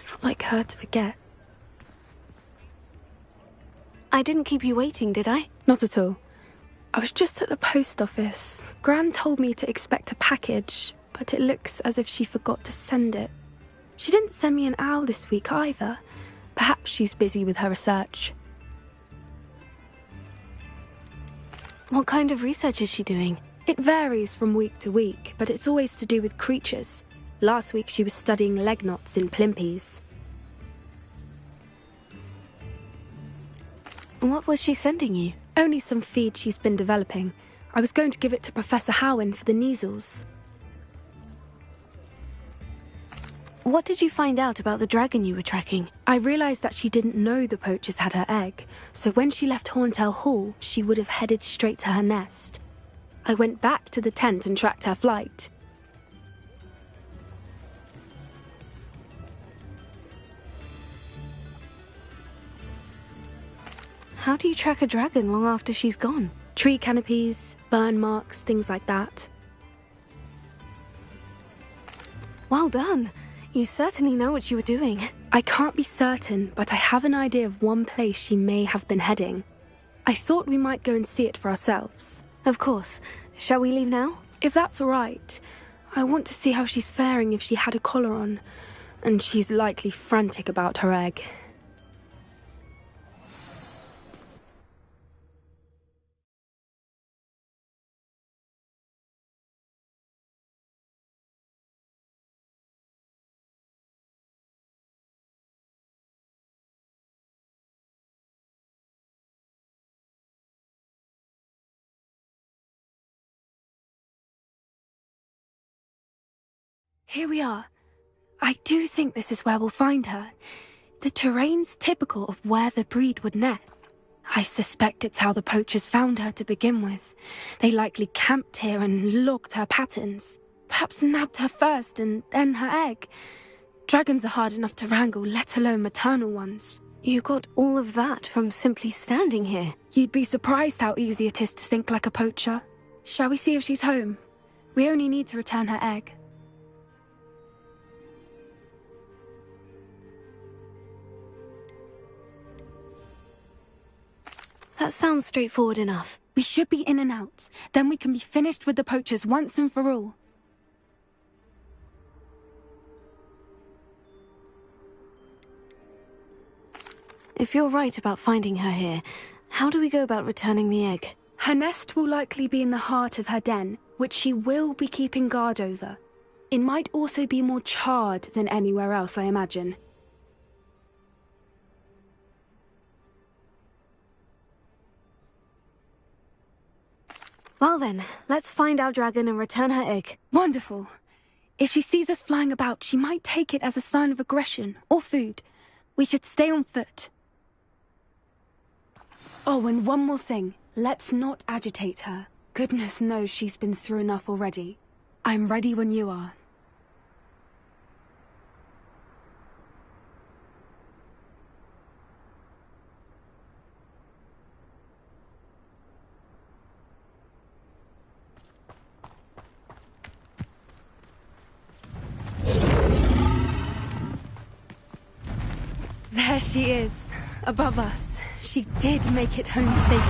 It's not like her to forget. I didn't keep you waiting, did I? Not at all. I was just at the post office. Gran told me to expect a package, but it looks as if she forgot to send it. She didn't send me an owl this week either. Perhaps she's busy with her research. What kind of research is she doing? It varies from week to week, but it's always to do with creatures. Last week she was studying leg knots in plimpies. What was she sending you? Only some feed she's been developing. I was going to give it to Professor Howen for the measles. What did you find out about the dragon you were tracking? I realised that she didn't know the poachers had her egg, so when she left Horntail Hall, she would have headed straight to her nest. I went back to the tent and tracked her flight. How do you track a dragon long after she's gone? Tree canopies, burn marks, things like that. Well done. You certainly know what you were doing. I can't be certain, but I have an idea of one place she may have been heading. I thought we might go and see it for ourselves. Of course. Shall we leave now? If that's all right. I want to see how she's faring if she had a collar on. And she's likely frantic about her egg. Here we are. I do think this is where we'll find her. The terrain's typical of where the breed would nest. I suspect it's how the poachers found her to begin with. They likely camped here and logged her patterns. Perhaps nabbed her first and then her egg. Dragons are hard enough to wrangle, let alone maternal ones. You got all of that from simply standing here. You'd be surprised how easy it is to think like a poacher. Shall we see if she's home? We only need to return her egg. That sounds straightforward enough. We should be in and out. Then we can be finished with the poachers once and for all. If you're right about finding her here, how do we go about returning the egg? Her nest will likely be in the heart of her den, which she will be keeping guard over. It might also be more charred than anywhere else, I imagine. Well then, let's find our dragon and return her egg. Wonderful. If she sees us flying about, she might take it as a sign of aggression or food. We should stay on foot. Oh, and one more thing. Let's not agitate her. Goodness knows she's been through enough already. I'm ready when you are. There she is, above us. She did make it home safely.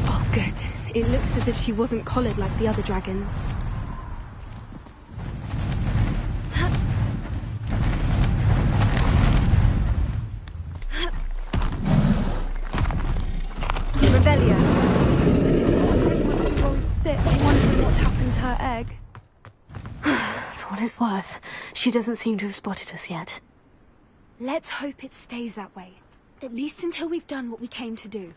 Oh, good. It looks as if she wasn't collared like the other dragons. Revelia. Won't sit wondering what happened to her egg. For what it's worth, she doesn't seem to have spotted us yet. Let's hope it stays that way. At least until we've done what we came to do.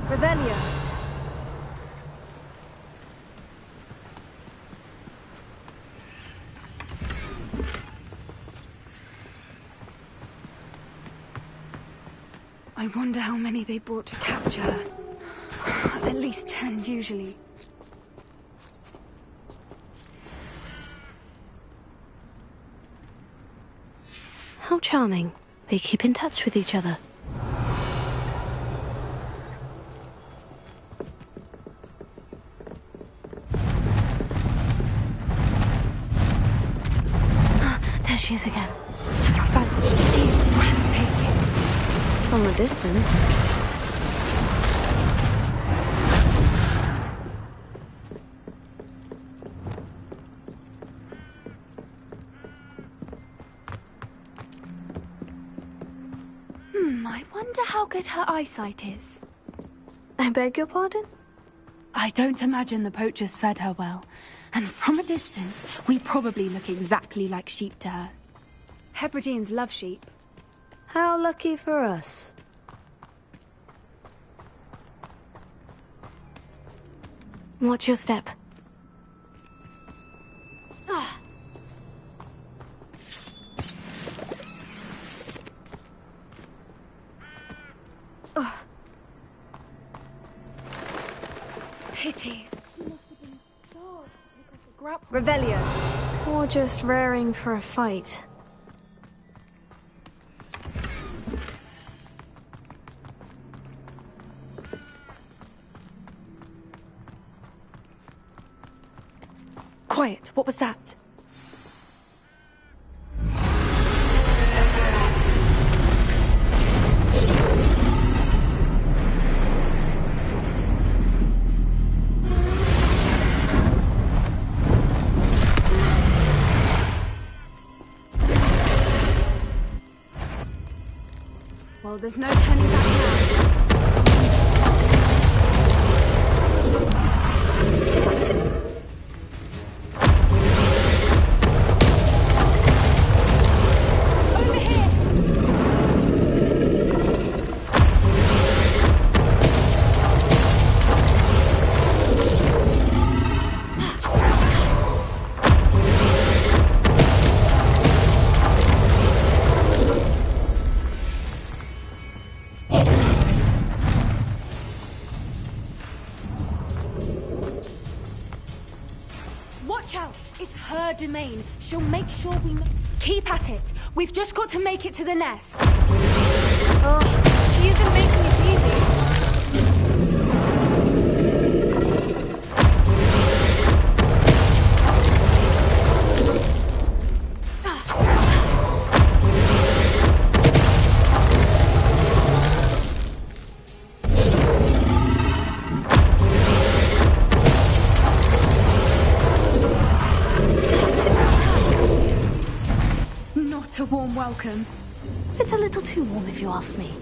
Revelia. I wonder how many they brought to capture her. At least 10, usually. How charming. They keep in touch with each other. There she is again. But she's breathtaking. From a distance. I wonder how good her eyesight is. I beg your pardon? I don't imagine the poachers fed her well. And from a distance, we probably look exactly like sheep to her. Hebrideans love sheep. How lucky for us. Watch your step. Pity. Revelio. Or just raring for a fight. Quiet, what was that? Well, there's no turning back now. Over here! Watch out! It's her domain. She'll make sure we... Keep at it. We've just got to make it to the nest. Oh, she isn't making it easy. Not a warm welcome. It's a little too warm if you ask me.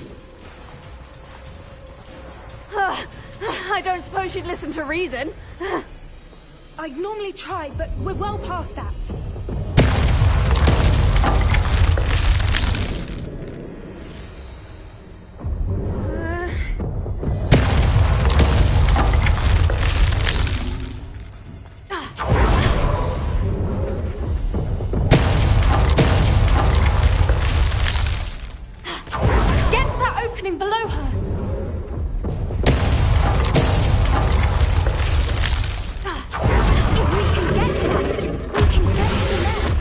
I don't suppose you'd listen to reason. I'd normally try, but we're well past that. Get to that opening below her. If we can get to that entrance, we can get to the nest.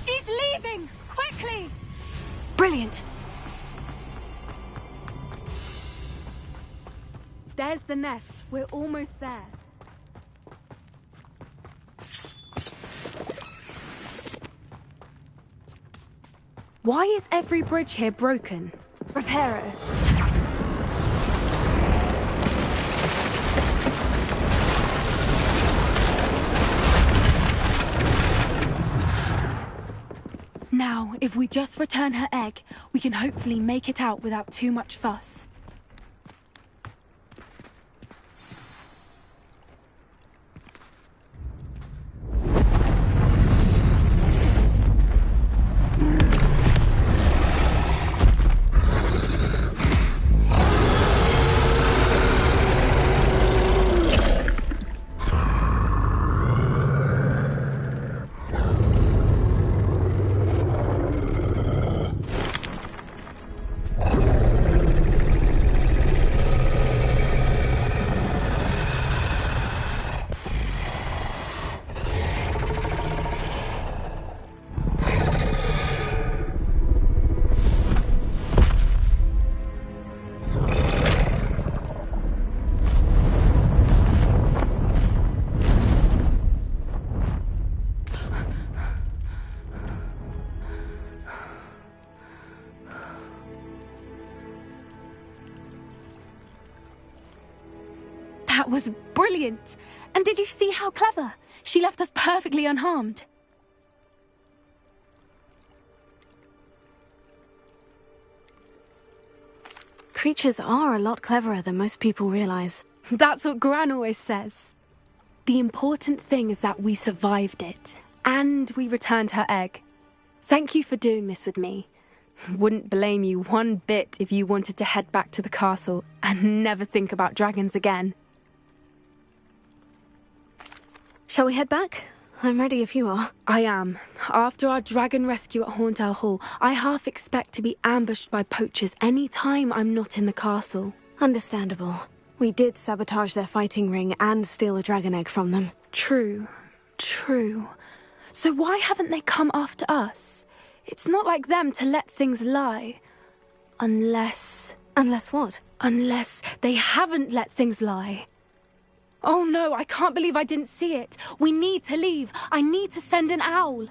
She's leaving! Quickly! Brilliant. There's the nest. We're almost there. Why is every bridge here broken? Reparo. Now, if we just return her egg, we can hopefully make it out without too much fuss. That was brilliant. And did you see how clever? She left us perfectly unharmed. Creatures are a lot cleverer than most people realize. That's what Gran always says. The important thing is that we survived it, and we returned her egg. Thank you for doing this with me. Wouldn't blame you one bit if you wanted to head back to the castle and never think about dragons again. Shall we head back? I'm ready if you are. I am. After our dragon rescue at Hauntel Hall, I half expect to be ambushed by poachers any time I'm not in the castle. Understandable. We did sabotage their fighting ring and steal a dragon egg from them. True. So why haven't they come after us? It's not like them to let things lie. Unless... Unless what? Unless they haven't let things lie. Oh no, I can't believe I didn't see it. We need to leave. I need to send an owl.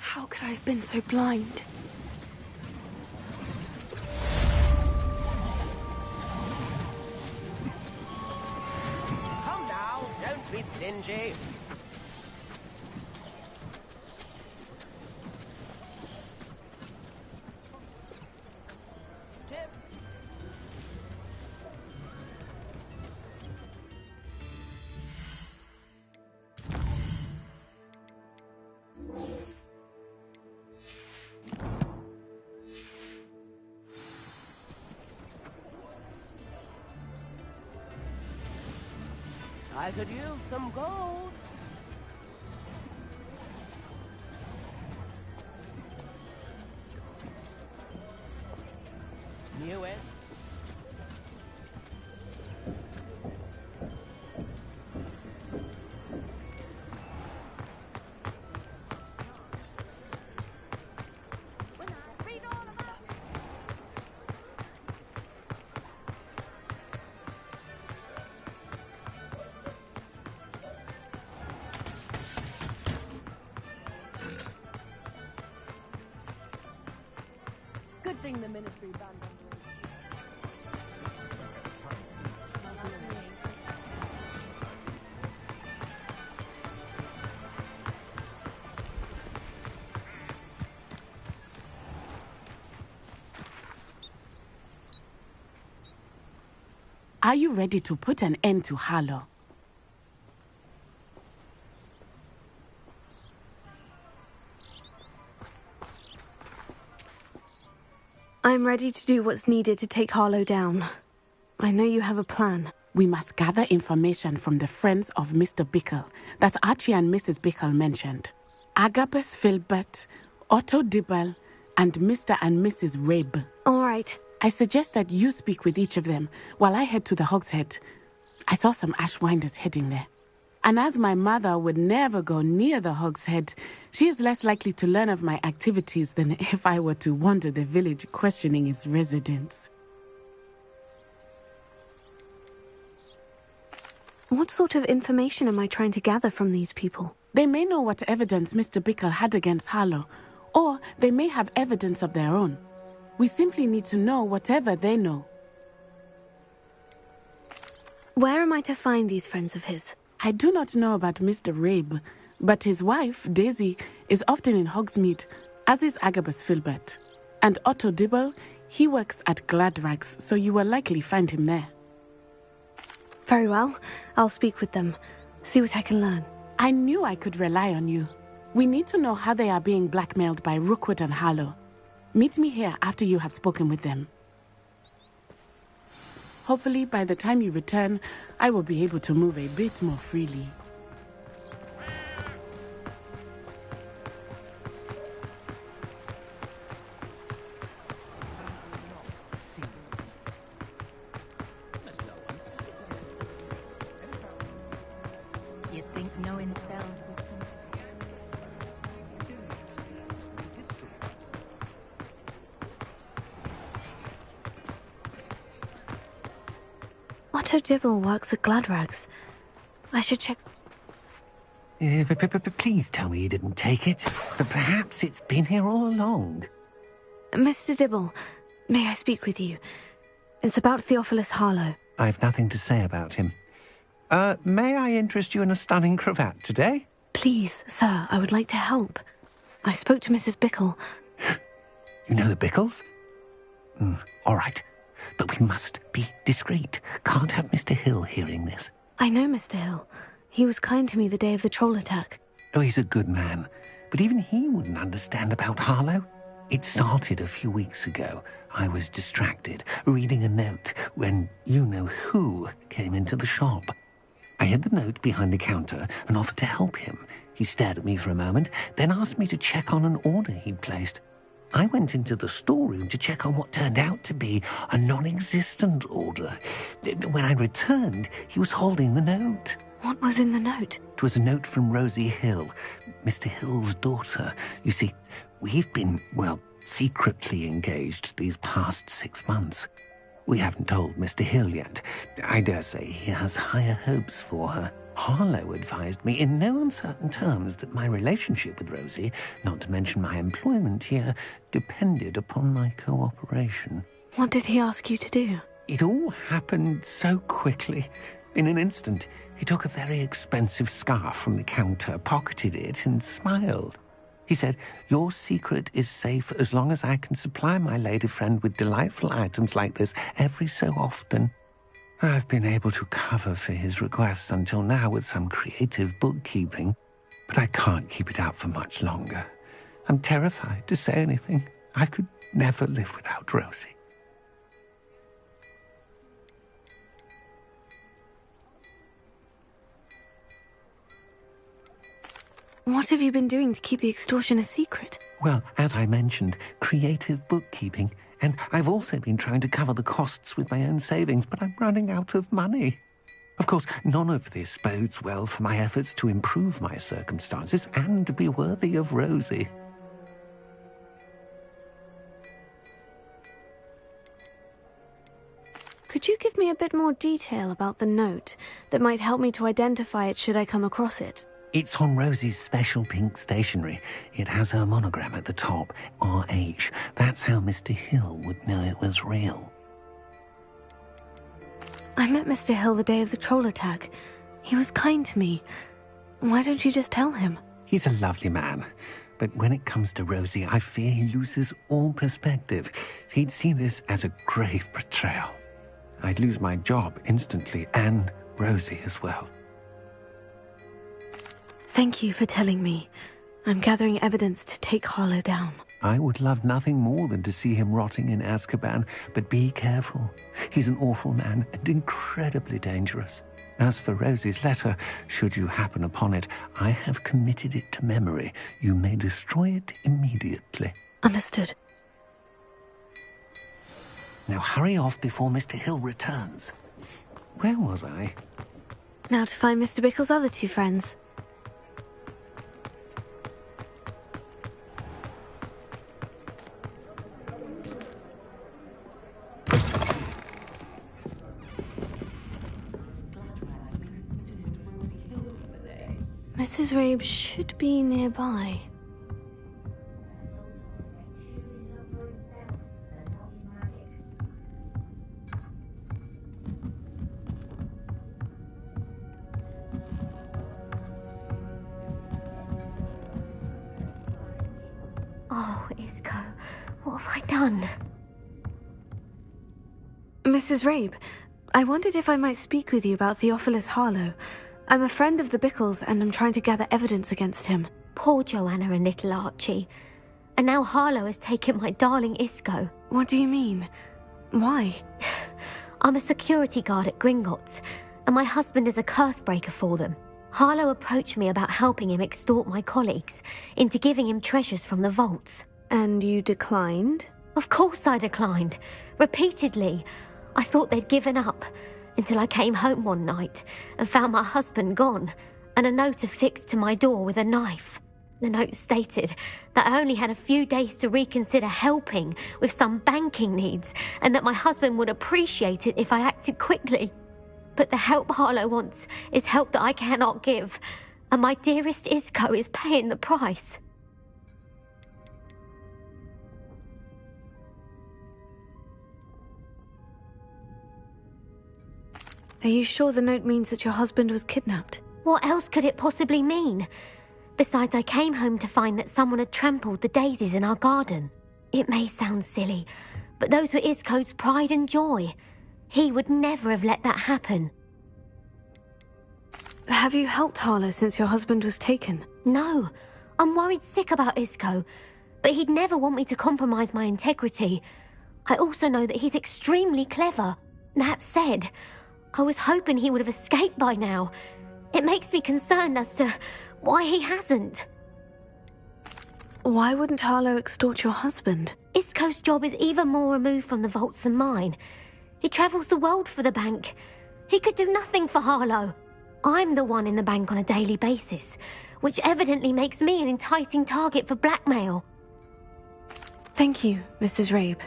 How could I have been so blind? Come now, don't be stingy. Tip. I could use some gold. Knew it. Good thing the ministry banned them. Are you ready to put an end to Harlow? I'm ready to do what's needed to take Harlow down. I know you have a plan. We must gather information from the friends of Mr. Bickle that Archie and Mrs. Bickle mentioned. Agabus Filbert, Otto Dibble, and Mr. and Mrs. Rabe. All right. I suggest that you speak with each of them while I head to the Hogshead. I saw some Ashwinders heading there. And as my mother would never go near the Hogshead, she is less likely to learn of my activities than if I were to wander the village questioning its residents. What sort of information am I trying to gather from these people? They may know what evidence Mr. Bickle had against Harlow, or they may have evidence of their own. We simply need to know whatever they know. Where am I to find these friends of his? I do not know about Mr. Rabe, but his wife, Daisy, is often in Hogsmeade, as is Agabus Filbert. And Otto Dibble, he works at Gladrags, so you will likely find him there. Very well. I'll speak with them. See what I can learn. I knew I could rely on you. We need to know how they are being blackmailed by Rookwood and Harlow. Meet me here after you have spoken with them. Hopefully, by the time you return, I will be able to move a bit more freely. You'd think knowing spells would Otto Dibble works at Gladrags. I should check... Please tell me you didn't take it. Perhaps it's been here all along. Mr. Dibble, may I speak with you? It's about Theophilus Harlow. I've nothing to say about him. May I interest you in a stunning cravat today? Please, sir, I would like to help. I spoke to Mrs. Bickle. You know the Bickles? All right. But we must be discreet. Can't have Mr. Hill hearing this. I know Mr. Hill. He was kind to me the day of the troll attack. Oh, he's a good man. But even he wouldn't understand about Harlow. It started a few weeks ago. I was distracted, reading a note, when you-know-who came into the shop. I hid the note behind the counter and offered to help him. He stared at me for a moment, then asked me to check on an order he'd placed. I went into the storeroom to check on what turned out to be a non-existent order. When I returned, he was holding the note. What was in the note? It was a note from Rosie Hill, Mr. Hill's daughter. You see, we've been, secretly engaged these past 6 months. We haven't told Mr. Hill yet. I dare say he has higher hopes for her. Harlow advised me in no uncertain terms that my relationship with Rosie, not to mention my employment here, depended upon my cooperation. What did he ask you to do? It all happened so quickly. In an instant, he took a very expensive scarf from the counter, pocketed it, and smiled. He said, "Your secret is safe as long as I can supply my lady friend with delightful items like this every so often." I've been able to cover for his requests until now with some creative bookkeeping, but I can't keep it up for much longer. I'm terrified to say anything. I could never live without Rosie. What have you been doing to keep the extortion a secret? Well, as I mentioned, creative bookkeeping. And I've also been trying to cover the costs with my own savings, but I'm running out of money. Of course, none of this bodes well for my efforts to improve my circumstances and to be worthy of Rosie. Could you give me a bit more detail about the note that might help me to identify it should I come across it? It's on Rosie's special pink stationery. It has her monogram at the top, RH. That's how Mr. Hill would know it was real. I met Mr. Hill the day of the troll attack. He was kind to me. Why don't you just tell him? He's a lovely man. But when it comes to Rosie, I fear he loses all perspective. He'd see this as a grave betrayal. I'd lose my job instantly, and Rosie as well. Thank you for telling me. I'm gathering evidence to take Harlow down. I would love nothing more than to see him rotting in Azkaban, but be careful. He's an awful man and incredibly dangerous. As for Rosie's letter, should you happen upon it, I have committed it to memory. You may destroy it immediately. Understood. Now hurry off before Mr. Hill returns. Where was I? Now to find Mr. Bickle's other two friends. Mrs. Rabe should be nearby. What have I done? Mrs. Rabe, I wondered if I might speak with you about Theophilus Harlow. I'm a friend of the Bickles and I'm trying to gather evidence against him. Poor Joanna and little Archie. And now Harlow has taken my darling Isco. What do you mean? Why? I'm a security guard at Gringotts, and my husband is a curse breaker for them. Harlow approached me about helping him extort my colleagues into giving him treasures from the vaults. And you declined? Of course I declined. Repeatedly. I thought they'd given up, until I came home one night and found my husband gone, and a note affixed to my door with a knife. The note stated that I only had a few days to reconsider helping with some banking needs, and that my husband would appreciate it if I acted quickly. But the help Harlow wants is help that I cannot give, and my dearest Isco is paying the price. Are you sure the note means that your husband was kidnapped? What else could it possibly mean? Besides, I came home to find that someone had trampled the daisies in our garden. It may sound silly, but those were Isco's pride and joy. He would never have let that happen. Have you helped Harlow since your husband was taken? No, I'm worried sick about Isco, but he'd never want me to compromise my integrity. I also know that he's extremely clever. That said, I was hoping he would have escaped by now. It makes me concerned as to why he hasn't. Why wouldn't Harlow extort your husband? Isco's job is even more removed from the vaults than mine. He travels the world for the bank. He could do nothing for Harlow. I'm the one in the bank on a daily basis, which evidently makes me an enticing target for blackmail. Thank you, Mrs. Rabe.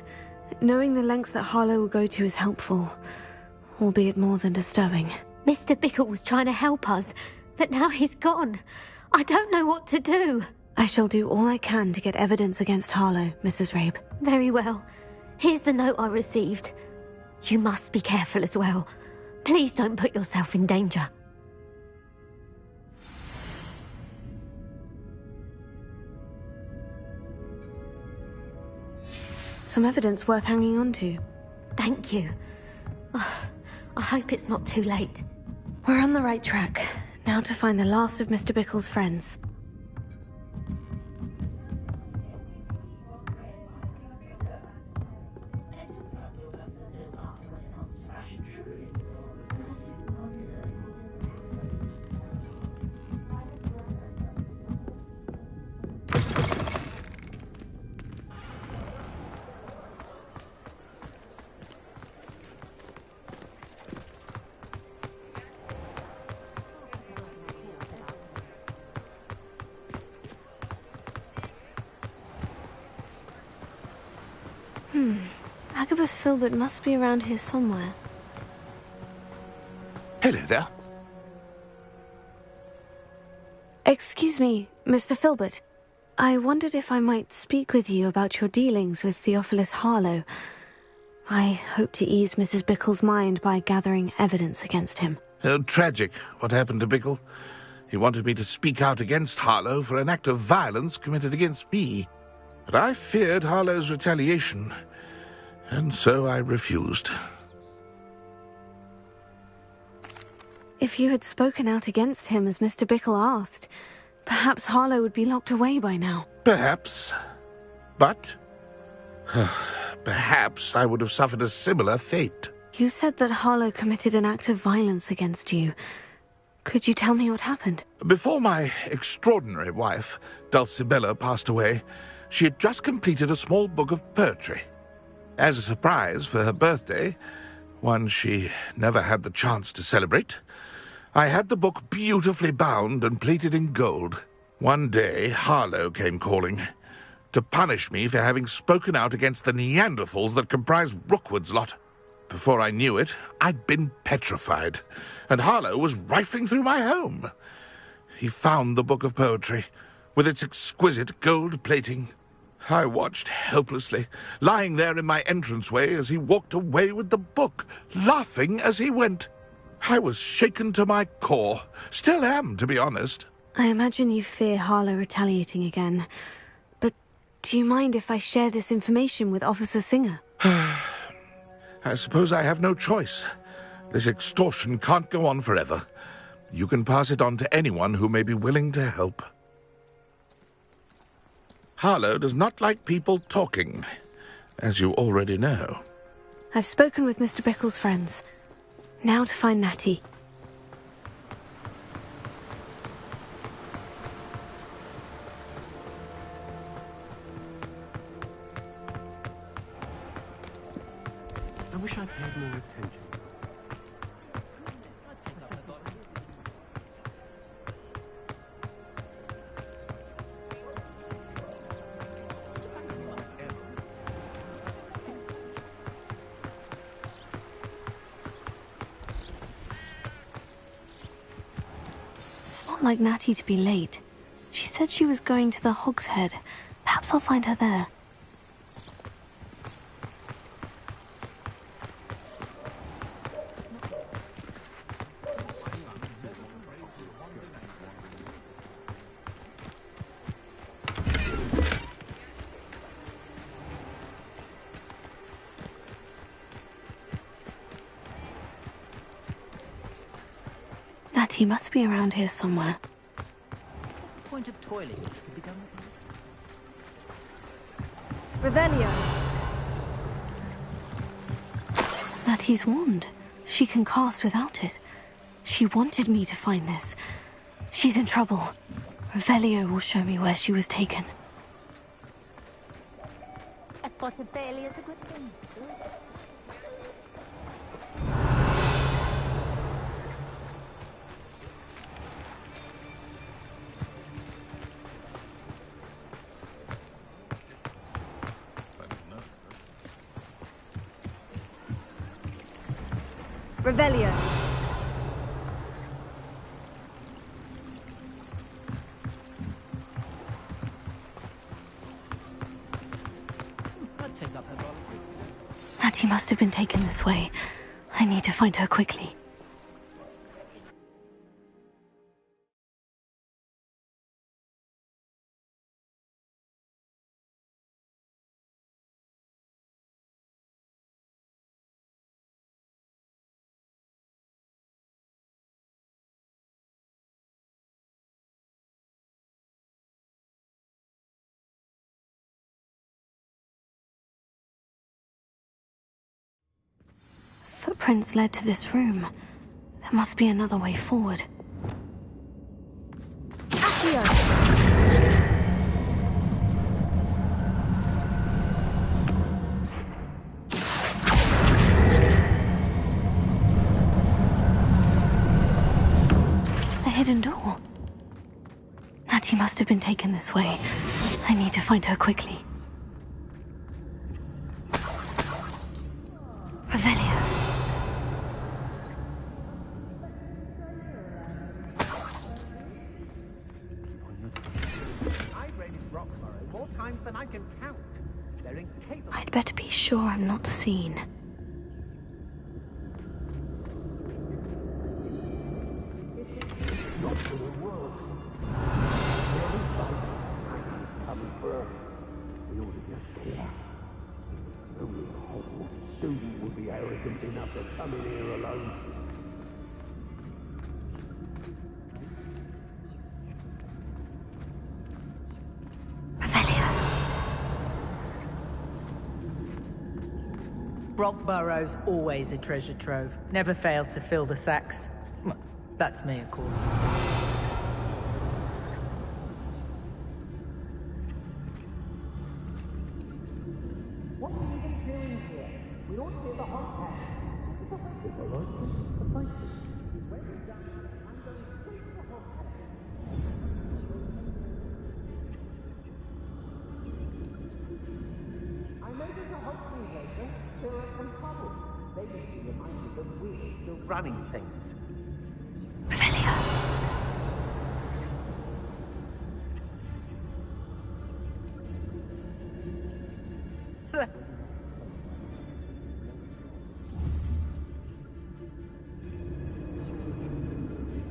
Knowing the lengths that Harlow will go to is helpful, albeit more than disturbing. Mr. Bickle was trying to help us, but now he's gone. I don't know what to do. I shall do all I can to get evidence against Harlow, Mrs. Rabe. Very well. Here's the note I received. You must be careful as well. Please don't put yourself in danger. Some evidence worth hanging on to. Thank you. I hope it's not too late. We're on the right track. Now to find the last of Mr. Bickle's friends. Agabus Filbert must be around here somewhere. Hello there. Excuse me, Mr. Filbert. I wondered if I might speak with you about your dealings with Theophilus Harlow. I hope to ease Mrs. Bickle's mind by gathering evidence against him. Oh, tragic, what happened to Bickle. He wanted me to speak out against Harlow for an act of violence committed against me. But I feared Harlow's retaliation, and so I refused. If you had spoken out against him as Mr. Bickle asked, perhaps Harlow would be locked away by now. Perhaps. But perhaps I would have suffered a similar fate. You said that Harlow committed an act of violence against you. Could you tell me what happened? Before my extraordinary wife, Dulcibella, passed away, she had just completed a small book of poetry. As a surprise for her birthday, one she never had the chance to celebrate, I had the book beautifully bound and plated in gold. One day, Harlow came calling to punish me for having spoken out against the Neanderthals that comprise Rookwood's lot. Before I knew it, I'd been petrified, and Harlow was rifling through my home. He found the book of poetry, with its exquisite gold plating. I watched helplessly, lying there in my entranceway as he walked away with the book, laughing as he went. I was shaken to my core. Still am, to be honest. I imagine you fear Harlow retaliating again. But Do you mind if I share this information with Officer Singer? I suppose I have no choice. This extortion can't go on forever. You can pass it on to anyone who may be willing to help. Harlow does not like people talking, as you already know. I've spoken with Mr. Bickle's friends. Now to find Natty. I wish I'd paid more attention. It's not like Natty to be late. She said she was going to the Hog's Head. Perhaps I'll find her there. Natty must be around here somewhere. Point of toilet could be done with. Revelio! Natty's wand. She can cast without it. She wanted me to find this. She's in trouble. Revelio will show me where she was taken. A spotted failure is a good thing. Revelio! I'd take up her bottle. Natty must have been taken this way. I need to find her quickly. Footprints led to this room. There must be another way forward. Accio! A hidden door. Natty must have been taken this way. I need to find her quickly. Revelio. More times than I can count. They're incapable. I'd better be sure I'm not seen. Not for the world. We ought to just care. Only a Hogwarts student would be arrogant enough to come in here alone. Brockborough's always a treasure trove. Never failed to fill the sacks. Well, that's me, of course. What are you even doing here? We ought to be at the Hogwarts. If I like them, I like them. When we're done, I'm going straight to the Hogwarts. I know there's a Hogwarts later. There are some trouble. They may be reminders of we're still running things. Revelio.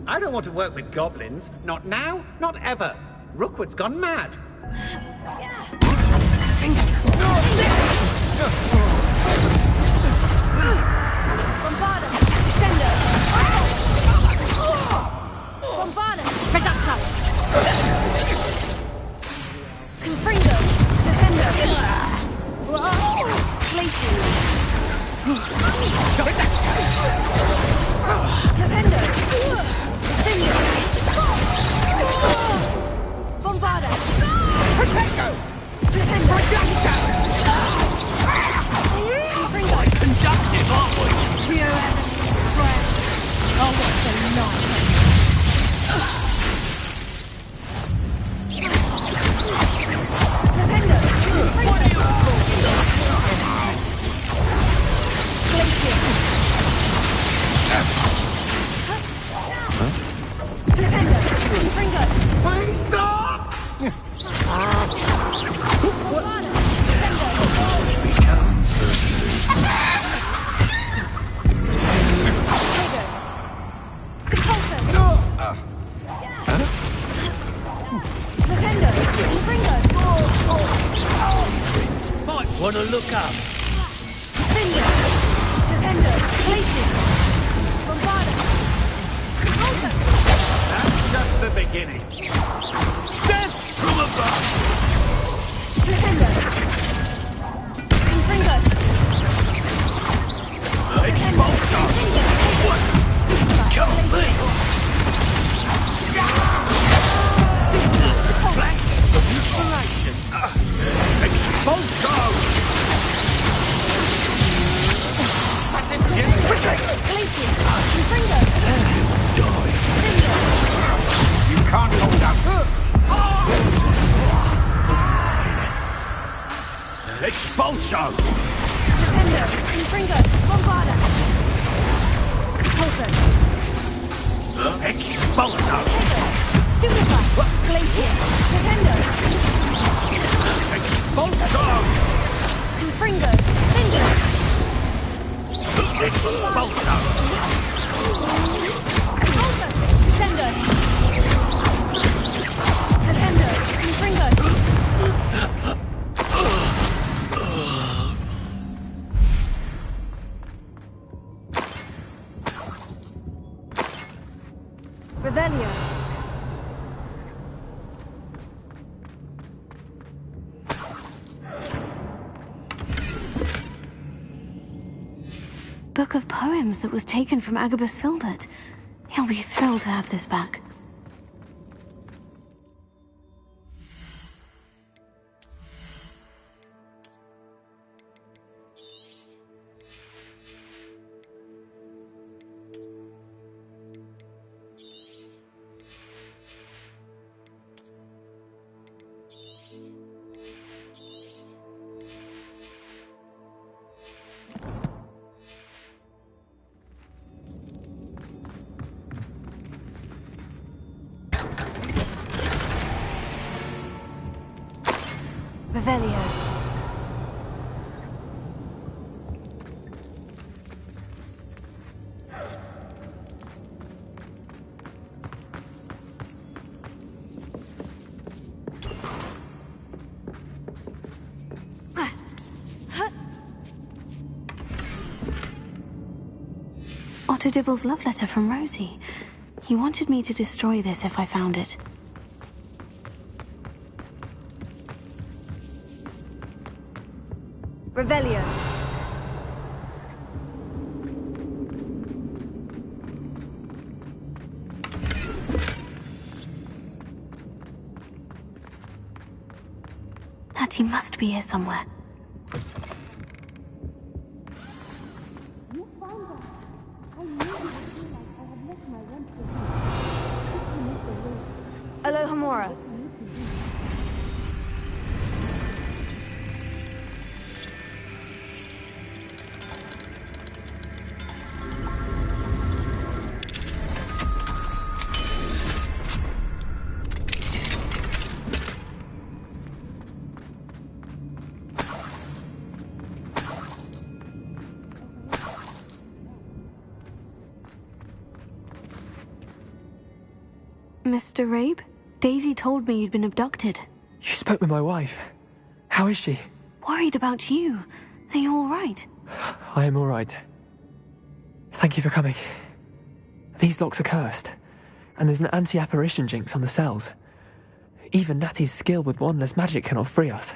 I don't want to work with goblins. Not now, not ever. Rookwood's gone mad. Yeah. Wanna look up? That's just the beginning. Death from above! Expulsion! What? Kill me! Flash of inspiration! Expulsion! You can't hold out. Expulsion! Expulsion! Book of poems that was taken from Agabus Filbert. He'll be thrilled to have this back. Revelio. Otto Dibble's love letter from Rosie. He wanted me to destroy this if I found it. Revelio. Natty must be here somewhere. Alohomora. Mr. Rabe? Daisy told me you'd been abducted. You spoke with my wife. How is she? Worried about you. Are you all right? I am all right. Thank you for coming. These locks are cursed, and there's an anti-apparition jinx on the cells. Even Natty's skill with wandless magic cannot free us.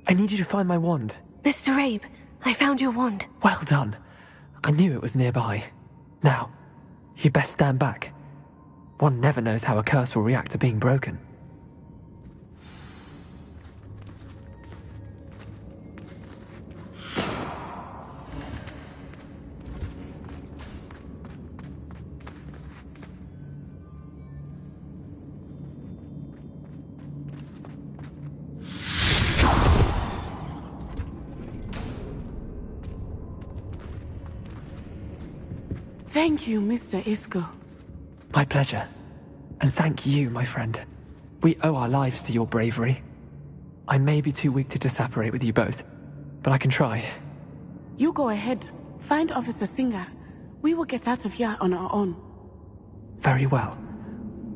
I need you to find my wand. Mr. Rabe, I found your wand. Well done. I knew it was nearby. Now, you best stand back. One never knows how a curse will react to being broken. Thank you, Mr. Isco. My pleasure. And thank you, my friend. We owe our lives to your bravery. I may be too weak to disapparate with you both, but I can try. You go ahead. Find Officer Singer. We will get out of here on our own. Very well.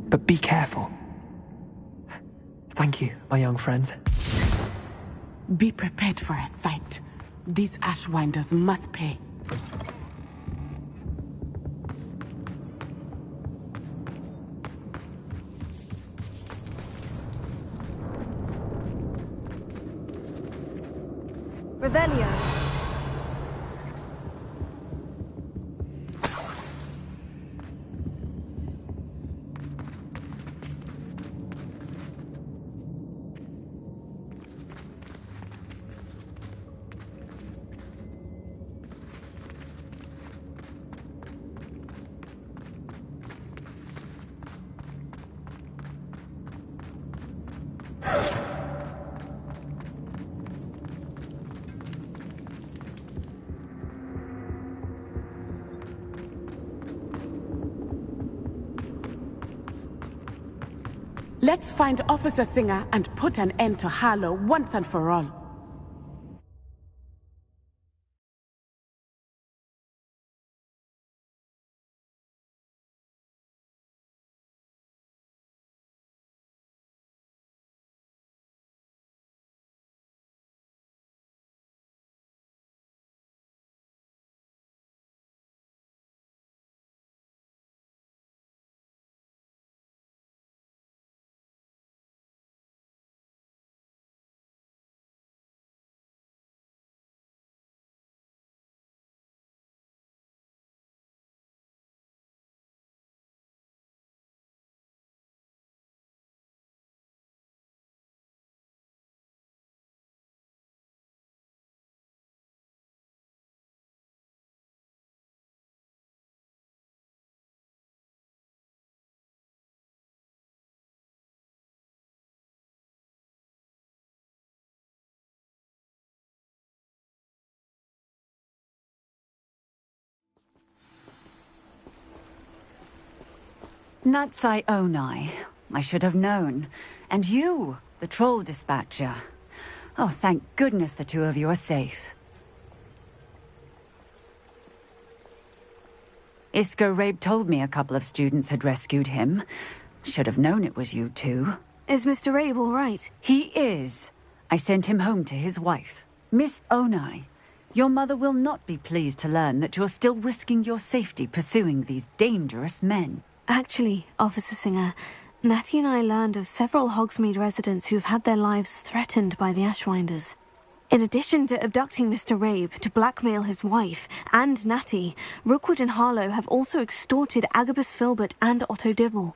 But be careful. Thank you, my young friends. Be prepared for a fight. These Ashwinders must pay. Revelio. Let's find Officer Singer and put an end to Harlow once and for all. Natsai Onai. I should have known. And you, the troll dispatcher. Oh, thank goodness the two of you are safe. Isco Rabe told me a couple of students had rescued him. Should have known it was you two. Is Mr. Rabe all right? He is. I sent him home to his wife. Miss Onai, your mother will not be pleased to learn that you're still risking your safety pursuing these dangerous men. Actually, Officer Singer, Natty and I learned of several Hogsmeade residents who've had their lives threatened by the Ashwinders. In addition to abducting Mr. Rabe to blackmail his wife and Natty, Rookwood and Harlow have also extorted Agabus Filbert and Otto Dibble.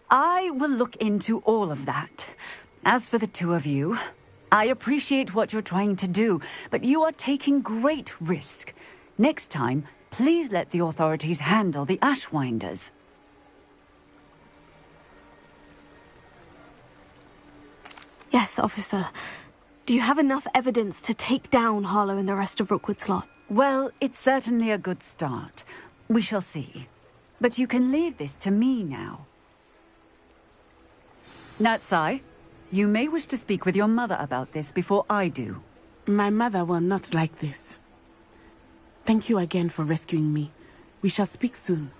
I will look into all of that. As for the two of you, I appreciate what you're trying to do, but you are taking great risk. Next time, please let the authorities handle the Ashwinders. Yes, officer. Do you have enough evidence to take down Harlow and the rest of Rookwood's lot? Well, it's certainly a good start. We shall see. But you can leave this to me now. Natsai, you may wish to speak with your mother about this before I do. My mother will not like this. Thank you again for rescuing me. We shall speak soon.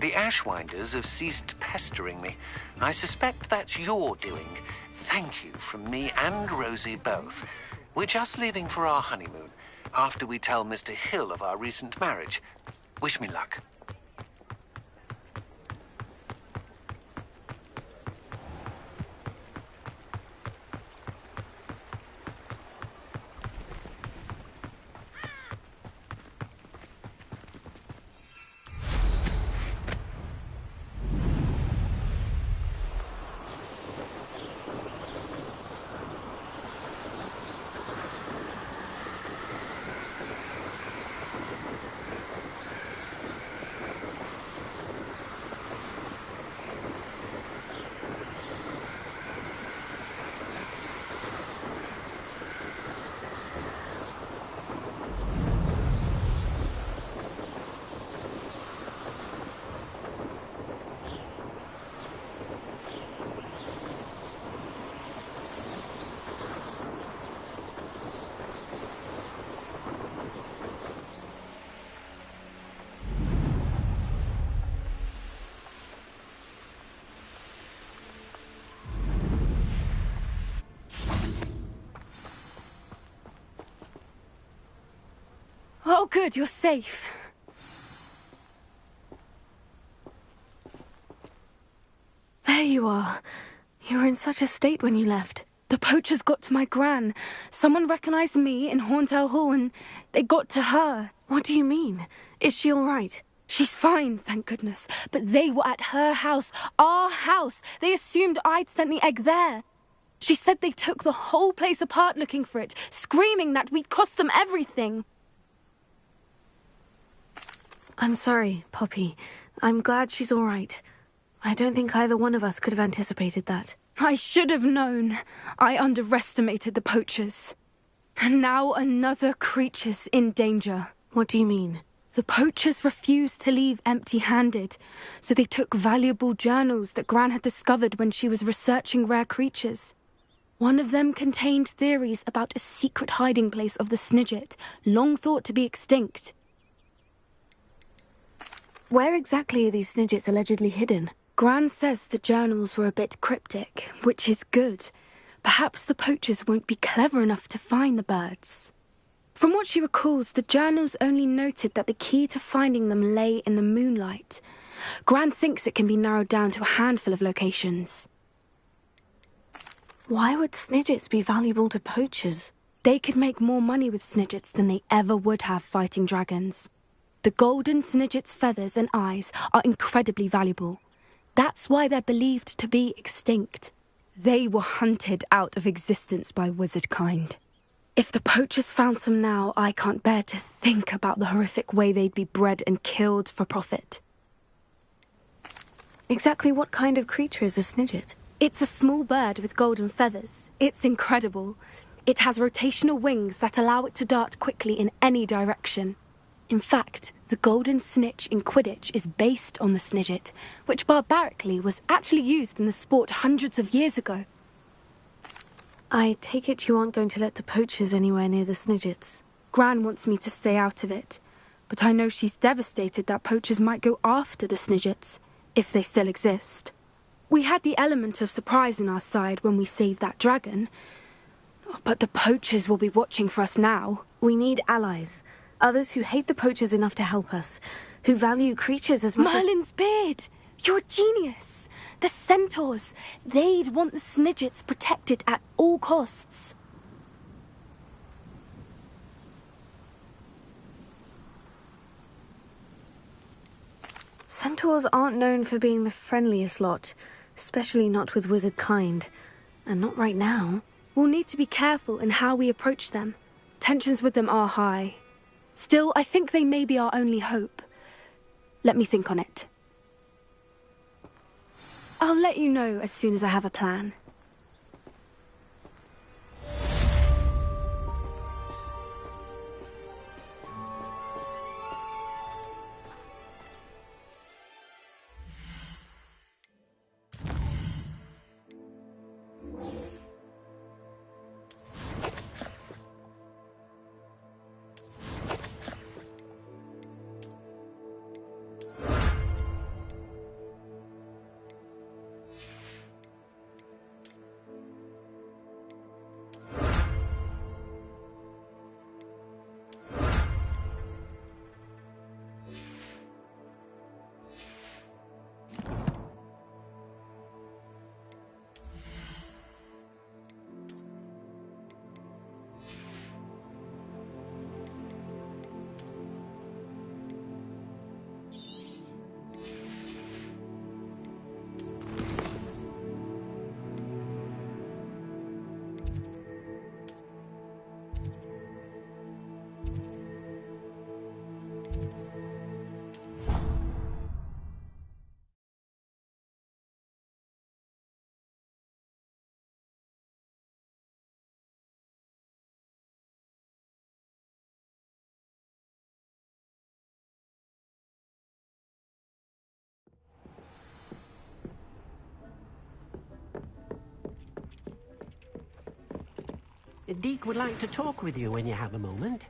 The Ashwinders have ceased pestering me. I suspect that's your doing. Thank you from me and Rosie both. We're just leaving for our honeymoon, after we tell Mr. Hill of our recent marriage. Wish me luck. Oh, good, you're safe. There you are. You were in such a state when you left. The poachers got to my gran. Someone recognized me in Horntail Hall and they got to her. What do you mean? Is she all right? She's fine, thank goodness. But they were at her house, our house. They assumed I'd sent the egg there. She said they took the whole place apart looking for it, screaming that we'd cost them everything. I'm sorry, Poppy. I'm glad she's all right. I don't think either one of us could have anticipated that. I should have known. I underestimated the poachers. And now another creature's in danger. What do you mean? The poachers refused to leave empty-handed, so they took valuable journals that Gran had discovered when she was researching rare creatures. One of them contained theories about a secret hiding place of the Snidget, long thought to be extinct. Where exactly are these Snidgets allegedly hidden? Gran says the journals were a bit cryptic, which is good. Perhaps the poachers won't be clever enough to find the birds. From what she recalls, the journals only noted that the key to finding them lay in the moonlight. Gran thinks it can be narrowed down to a handful of locations. Why would Snidgets be valuable to poachers? They could make more money with Snidgets than they ever would have fighting dragons. The golden Snidget's feathers and eyes are incredibly valuable. That's why they're believed to be extinct. They were hunted out of existence by wizard kind. If the poachers found some now, I can't bear to think about the horrific way they'd be bred and killed for profit. Exactly what kind of creature is a Snidget? It's a small bird with golden feathers. It's incredible. It has rotational wings that allow it to dart quickly in any direction. In fact, the golden snitch in Quidditch is based on the Snidget, which barbarically was actually used in the sport hundreds of years ago. I take it you aren't going to let the poachers anywhere near the Snidgets. Gran wants me to stay out of it, but I know she's devastated that poachers might go after the Snidgets, if they still exist. We had the element of surprise on our side when we saved that dragon, but the poachers will be watching for us now. We need allies. Others who hate the poachers enough to help us, who value creatures as much Merlin's beard! You're a genius! The centaurs! They'd want the Snidgets protected at all costs. Centaurs aren't known for being the friendliest lot, especially not with wizard kind. And not right now. We'll need to be careful in how we approach them. Tensions with them are high. Still, I think they may be our only hope. Let me think on it. I'll let you know as soon as I have a plan. Deke would like to talk with you when you have a moment.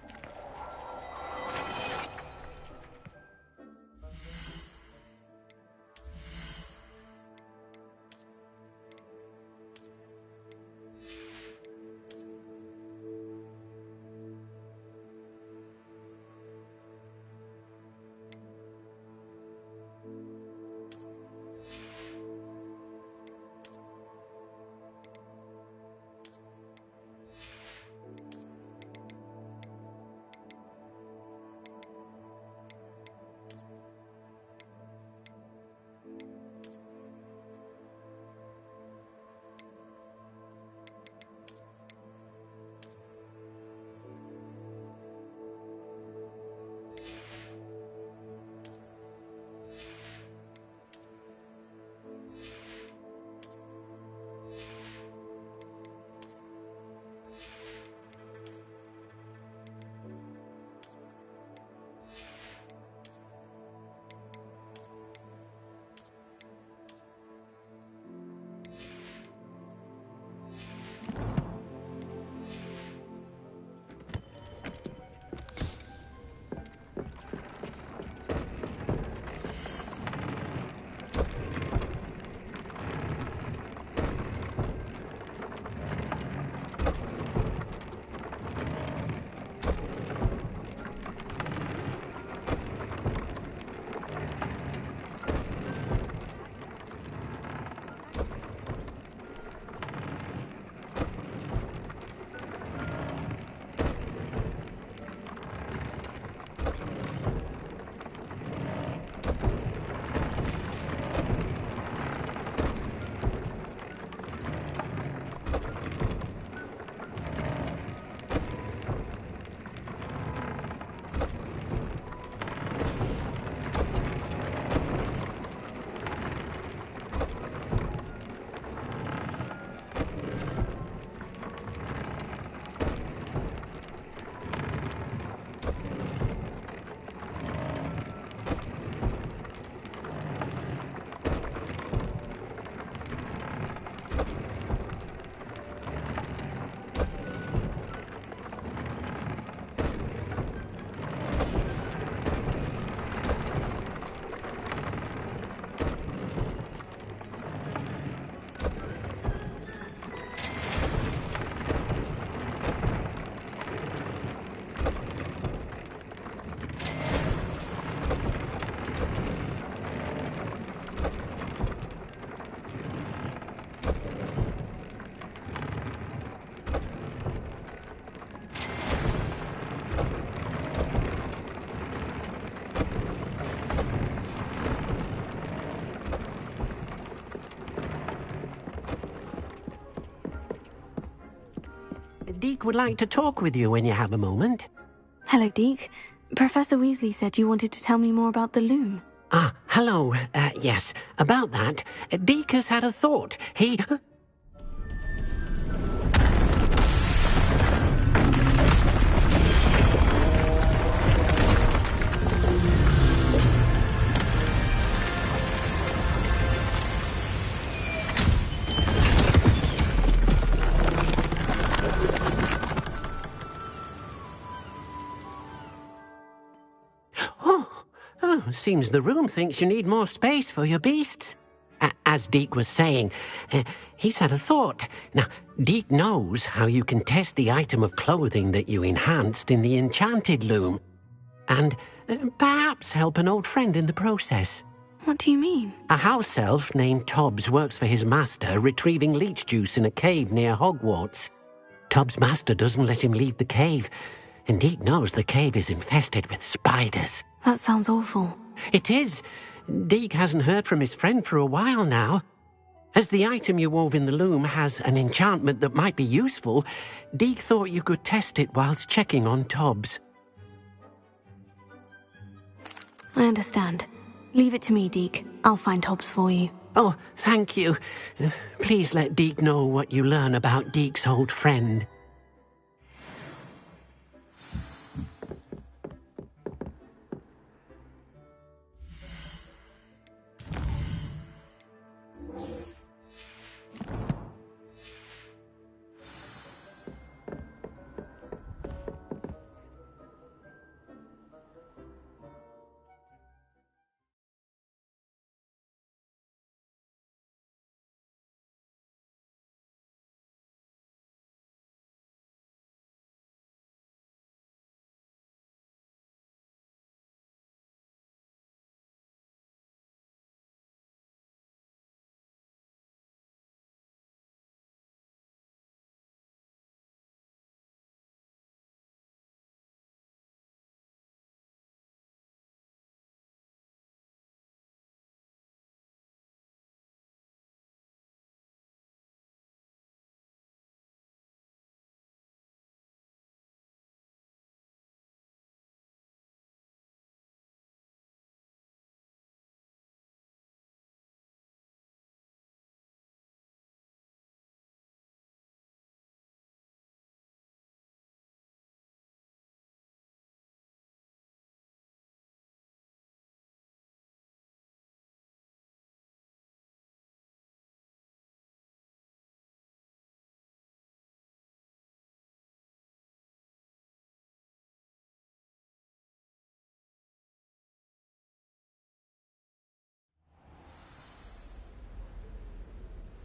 Deke would like to talk with you when you have a moment. Hello, Deke. Professor Weasley said you wanted to tell me more about the loom. Ah, hello. Yes, about that. Deke has had a thought. He... Seems the room thinks you need more space for your beasts. As Deke was saying, he's had a thought. Now, Deke knows how you can test the item of clothing that you enhanced in the enchanted loom. And perhaps help an old friend in the process. What do you mean? A house elf named Tobbs works for his master, retrieving leech juice in a cave near Hogwarts. Tobbs' master doesn't let him leave the cave, and Deke knows the cave is infested with spiders. That sounds awful. It is. Deke hasn't heard from his friend for a while now. As the item you wove in the loom has an enchantment that might be useful, Deke thought you could test it whilst checking on Tobbs. I understand. Leave it to me, Deke. I'll find Tobbs for you. Oh, thank you. Please let Deke know what you learn about Deke's old friend.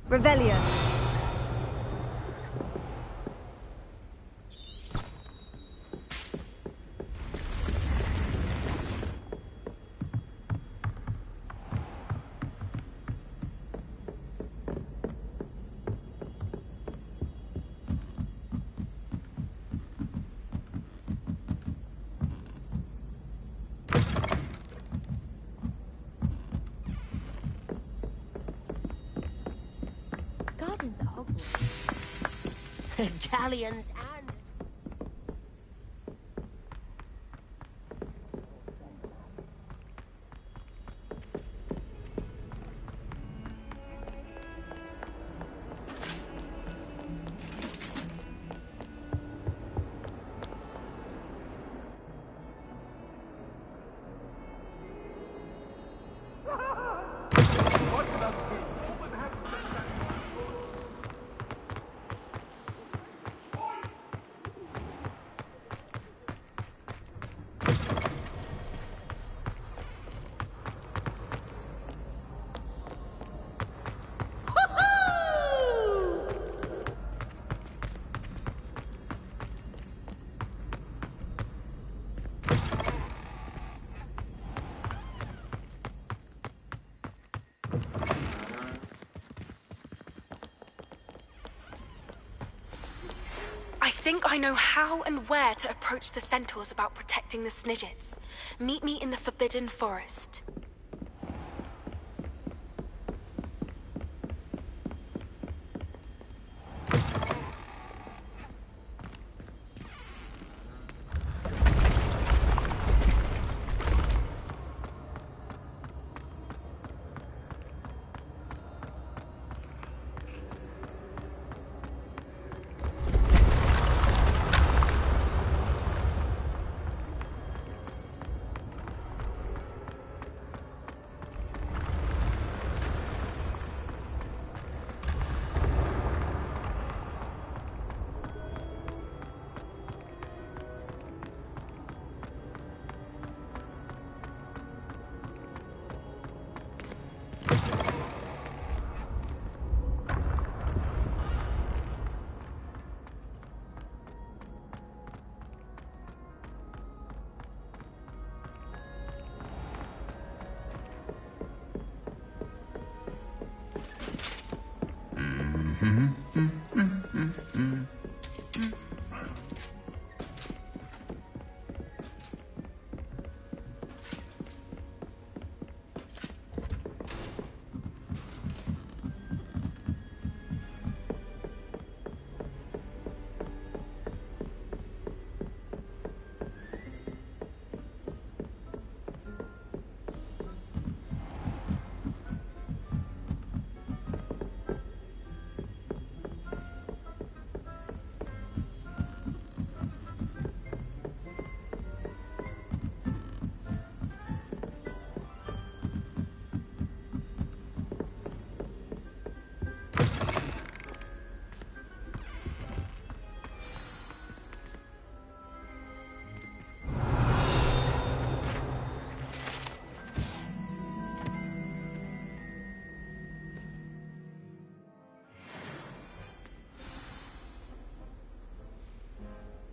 Revelio. Gardens at Hogwarts. Galleons and... I think I know how and where to approach the centaurs about protecting the Snidgets. Meet me in the Forbidden Forest.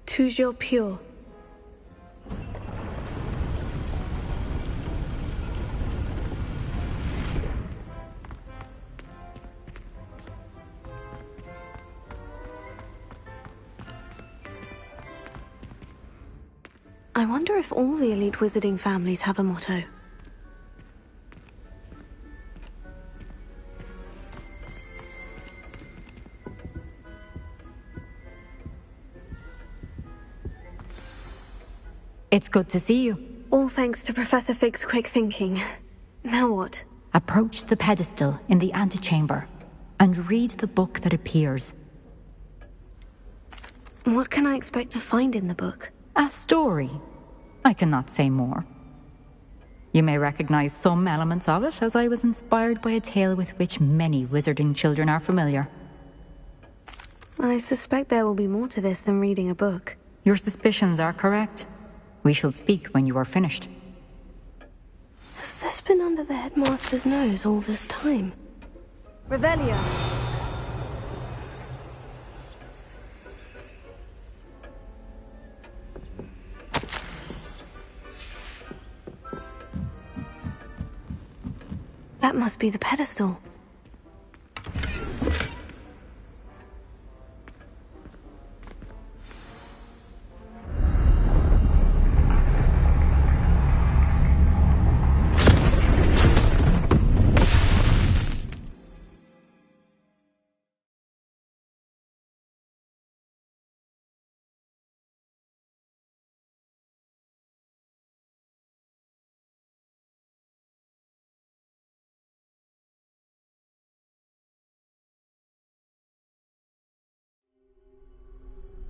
Toujours pure. I wonder if all the elite wizarding families have a motto. It's good to see you. All thanks to Professor Fig's quick thinking. Now what? Approach the pedestal in the antechamber and read the book that appears. What can I expect to find in the book? A story. I cannot say more. You may recognize some elements of it, as I was inspired by a tale with which many wizarding children are familiar. I suspect there will be more to this than reading a book. Your suspicions are correct. We shall speak when you are finished. Has this been under the headmaster's nose all this time? Revelio. That must be the pedestal.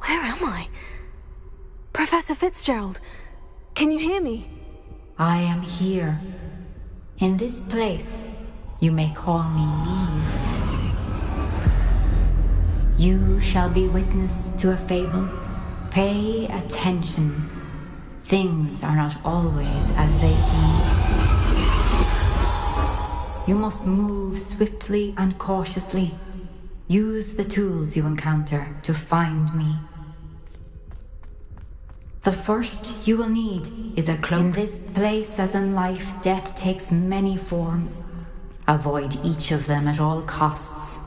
Where am I? Professor Fitzgerald, can you hear me? I am here. In this place, you may call me Neve. You shall be witness to a fable. Pay attention. Things are not always as they seem. You must move swiftly and cautiously. Use the tools you encounter to find me. The first you will need is a cloak. In this place, as in life, death takes many forms. Avoid each of them at all costs.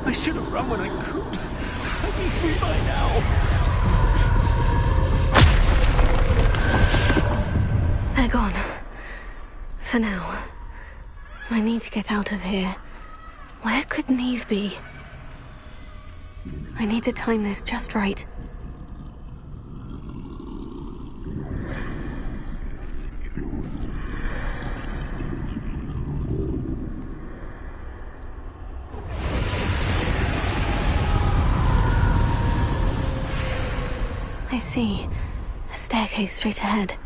I should have run when I could. I'd be free by now. They're gone. For now. I need to get out of here. Where could Neve be? I need to time this just right. I see. A staircase straight ahead.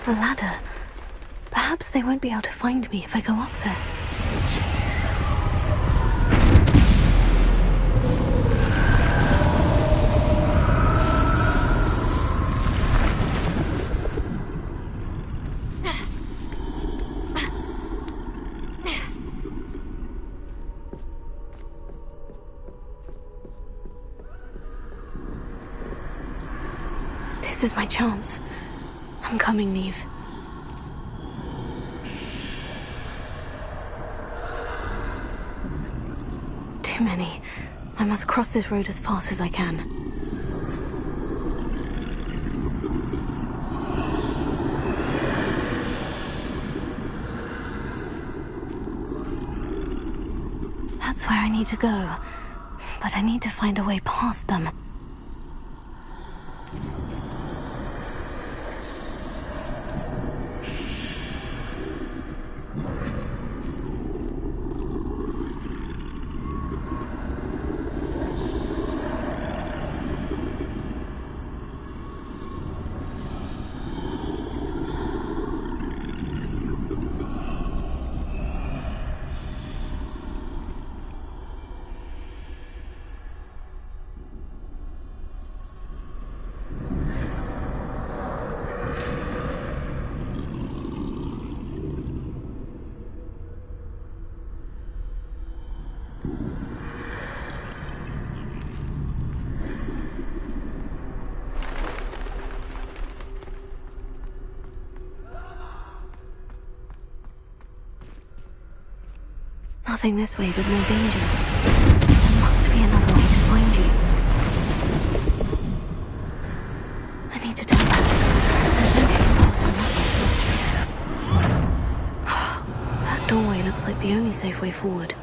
A ladder. Perhaps they won't be able to find me if I go up there. This is my chance. I'm coming, Neve. Too many. I must cross this road as fast as I can. That's where I need to go. But I need to find a way past them. Nothing this way but more danger. There must be another way to find you. I need to turn back. There's no hidden path on that way. That doorway looks like the only safe way forward.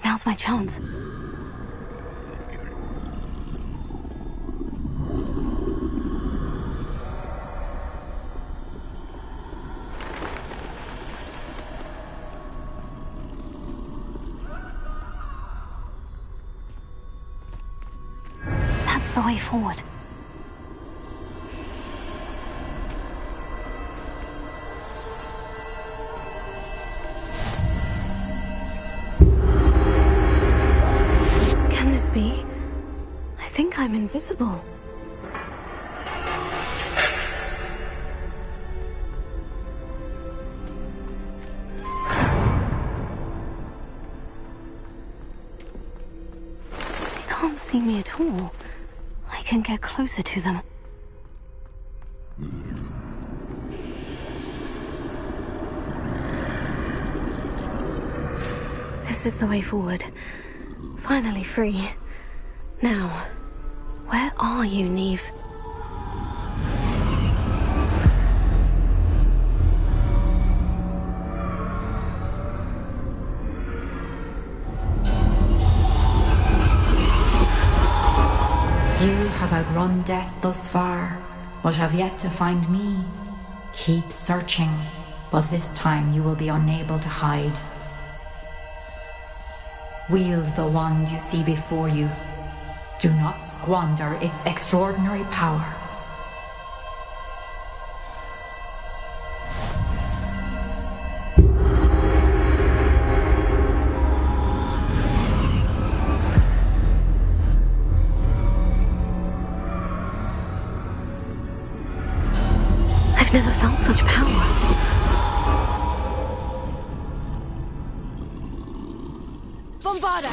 Now's my chance. That's the way forward. Be? I think I'm invisible. They can't see me at all. I can get closer to them. This is the way forward. Finally free. Now, where are you, Neve? You have outrun death thus far, but have yet to find me. Keep searching, but this time you will be unable to hide. Wield the wand you see before you. Do not squander its extraordinary power. I've never felt such power. Bombarda!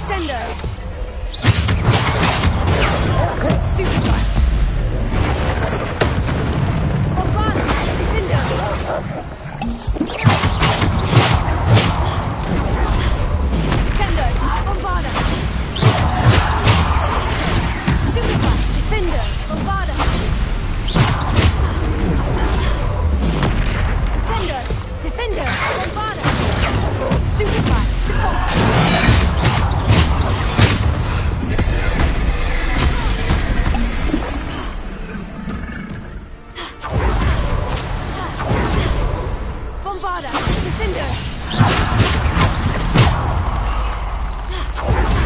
Descendo! Stupefy! Bombard! Defendo! Descendo! Bombarda! Stupefy! Defendo! Bombarda! Descendo! Defendo! Bombarda! Stupefy! Deposit! Bombarda! Defender!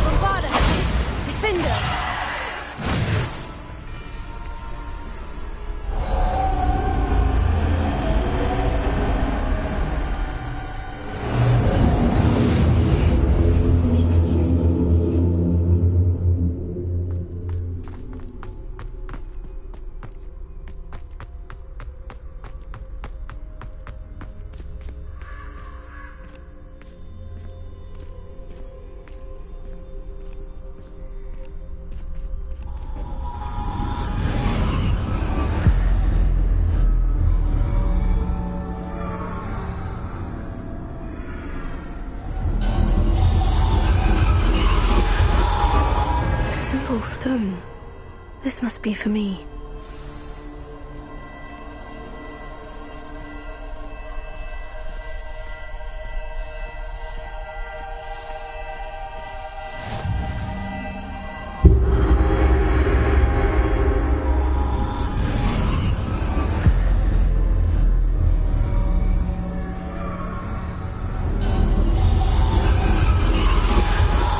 Bombarda! Defender! Stone. This must be for me.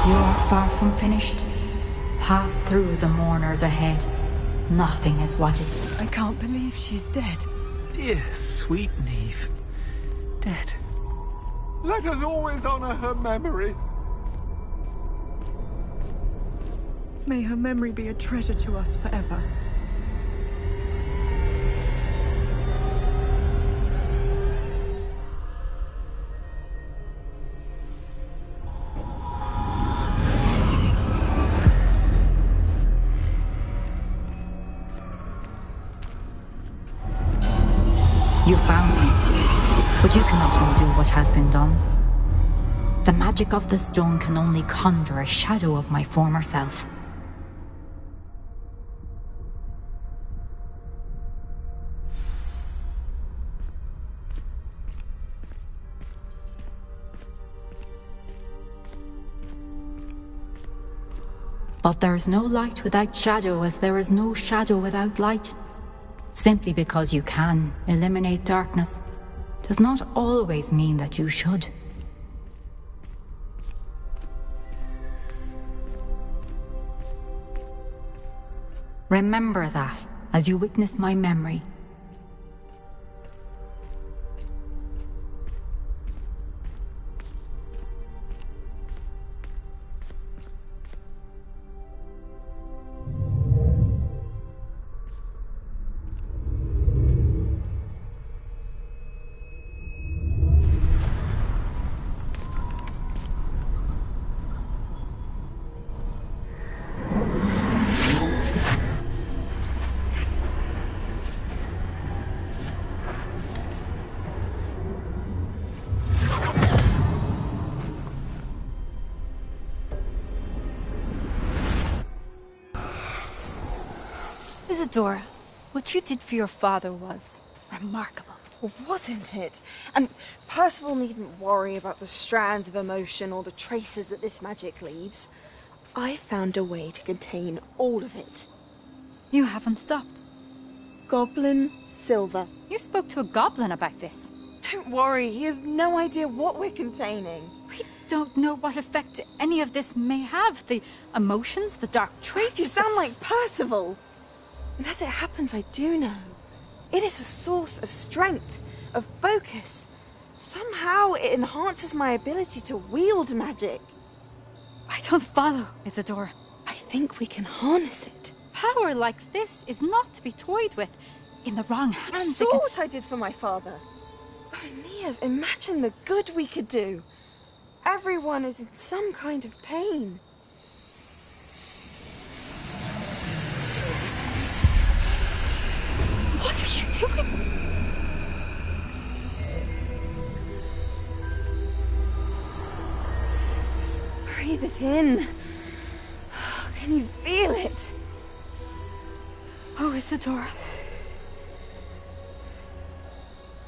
You are far from finished. Pass through the mourners ahead. Nothing is what is. I can't believe she's dead. Dear, sweet Neve. Dead. Let us always honor her memory. May her memory be a treasure to us forever. You found me, but you cannot undo what has been done. The magic of the stone can only conjure a shadow of my former self. But there is no light without shadow, as there is no shadow without light. Simply because you can eliminate darkness does not always mean that you should. Remember that as you witness my memory. Isadora, what you did for your father was remarkable. Wasn't it? And Percival needn't worry about the strands of emotion or the traces that this magic leaves. I found a way to contain all of it. You haven't stopped. Goblin Silver. You spoke to a goblin about this. Don't worry, he has no idea what we're containing. We don't know what effect any of this may have. The emotions, the dark traits. You sound like Percival. And as it happens, I do know. It is a source of strength, of focus. Somehow it enhances my ability to wield magic. I don't follow, Isadora. I think we can harness it. Power like this is not to be toyed with. In the wrong hands. You saw what I did for my father. Oh, Neve, imagine the good we could do. Everyone is in some kind of pain. Breathe it in. Can you feel it? Oh, Isadora.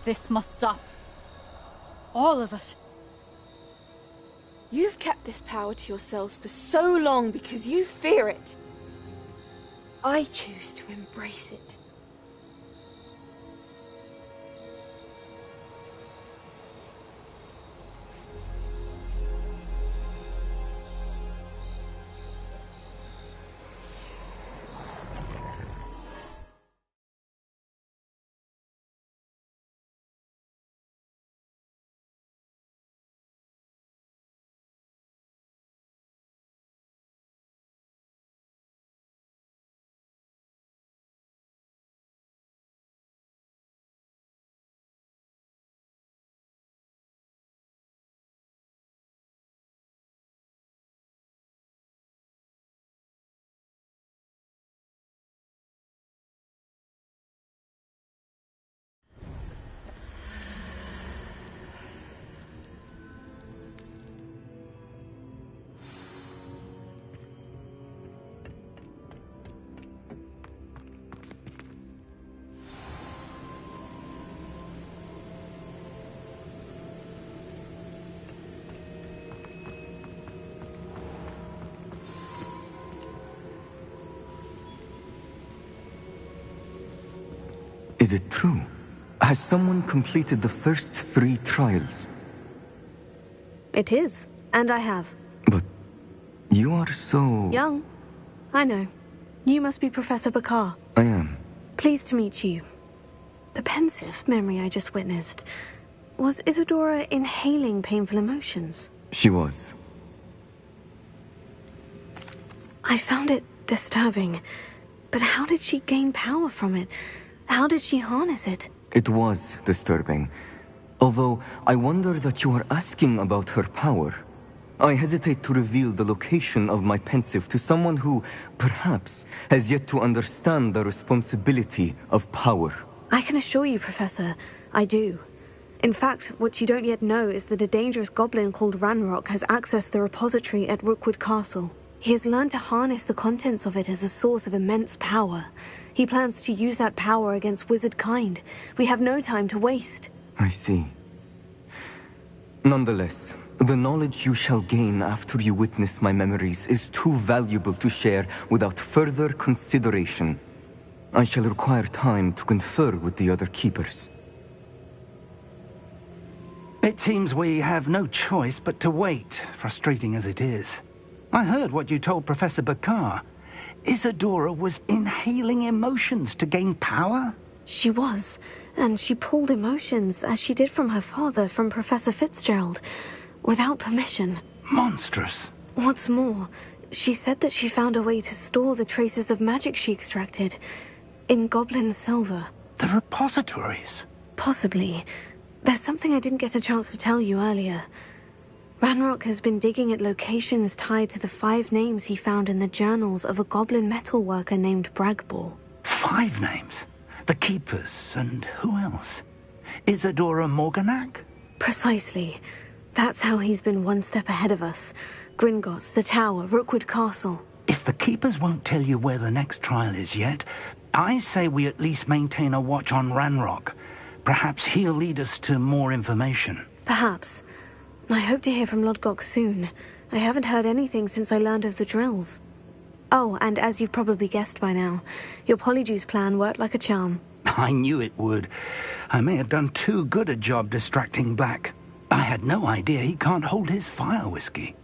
This must stop. All of it. You've kept this power to yourselves for so long because you fear it. I choose to embrace it. Is it true? Has someone completed the first 3 trials? It is, and I have. But you are so... Young. I know. You must be Professor Bakar. I am. Pleased to meet you. The pensive memory I just witnessed. Was Isadora inhaling painful emotions? She was. I found it disturbing. But how did she gain power from it? How did she harness it? It was disturbing. Although, I wonder that you are asking about her power. I hesitate to reveal the location of my pensive to someone who, perhaps, has yet to understand the responsibility of power. I can assure you, Professor, I do. In fact, what you don't yet know is that a dangerous goblin called Ranrock has accessed the repository at Rookwood Castle. He has learned to harness the contents of it as a source of immense power. He plans to use that power against wizard kind. We have no time to waste. I see. Nonetheless, the knowledge you shall gain after you witness my memories is too valuable to share without further consideration. I shall require time to confer with the other keepers. It seems we have no choice but to wait, frustrating as it is. I heard what you told Professor Bakar. Isadora was inhaling emotions to gain power? She was, and she pulled emotions, as she did from her father, from Professor Fitzgerald, without permission. Monstrous. What's more, she said that she found a way to store the traces of magic she extracted in goblin silver. The repositories? Possibly. There's something I didn't get a chance to tell you earlier. Ranrock has been digging at locations tied to the 5 names he found in the journals of a goblin metalworker named Bragbor. 5 names? The Keepers, and who else? Isadora Morganac? Precisely. That's how he's been one step ahead of us. Gringotts, the Tower, Rookwood Castle. If the Keepers won't tell you where the next trial is yet, I say we at least maintain a watch on Ranrock. Perhaps he'll lead us to more information. Perhaps. I hope to hear from Lodgok soon. I haven't heard anything since I learned of the drills. Oh, and as you've probably guessed by now, your Polyjuice plan worked like a charm. I knew it would. I may have done too good a job distracting Black. I had no idea he can't hold his fire whiskey.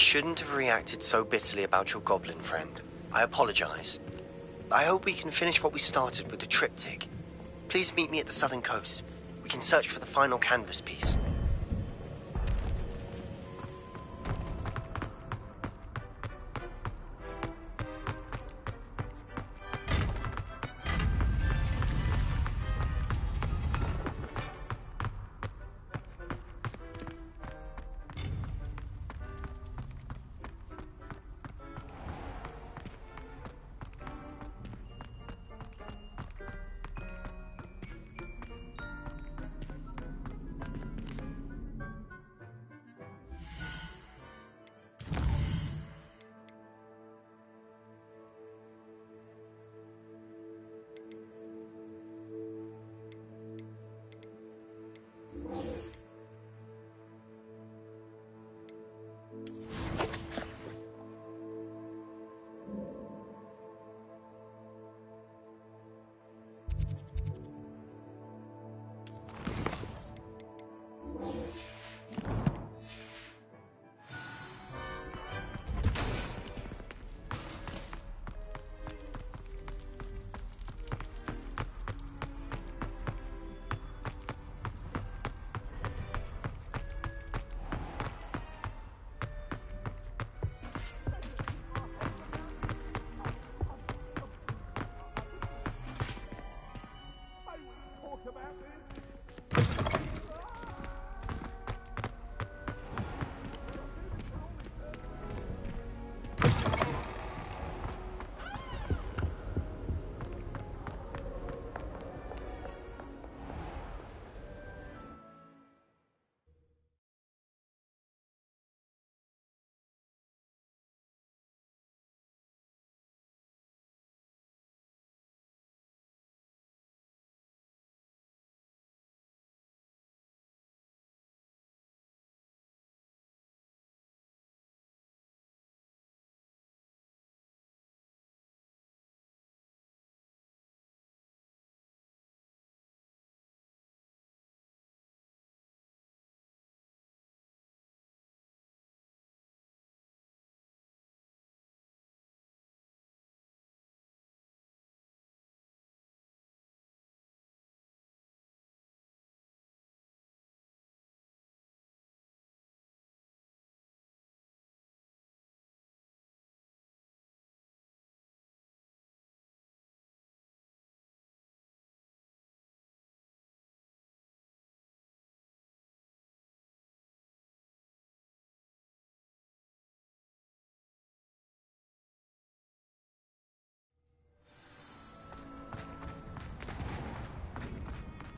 shouldn't have reacted so bitterly about your goblin friend. I apologize. I hope we can finish what we started with the triptych. Please meet me at the southern coast. We can search for the final canvas piece.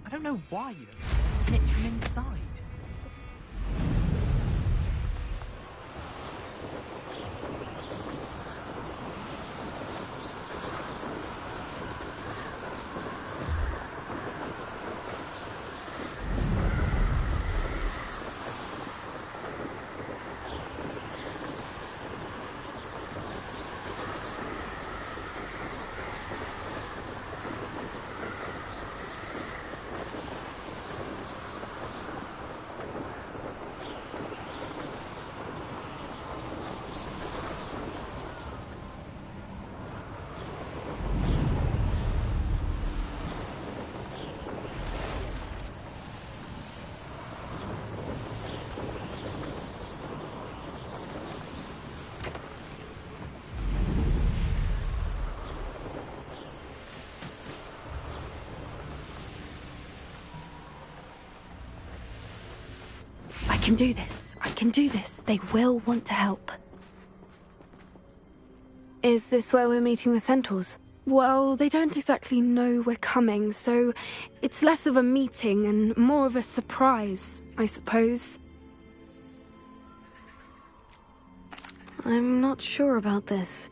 I don't know why you don't snitch from inside. I can do this. I can do this. They will want to help. Is this where we're meeting the centaurs? Well, they don't exactly know we're coming, so it's less of a meeting and more of a surprise, I suppose. I'm not sure about this.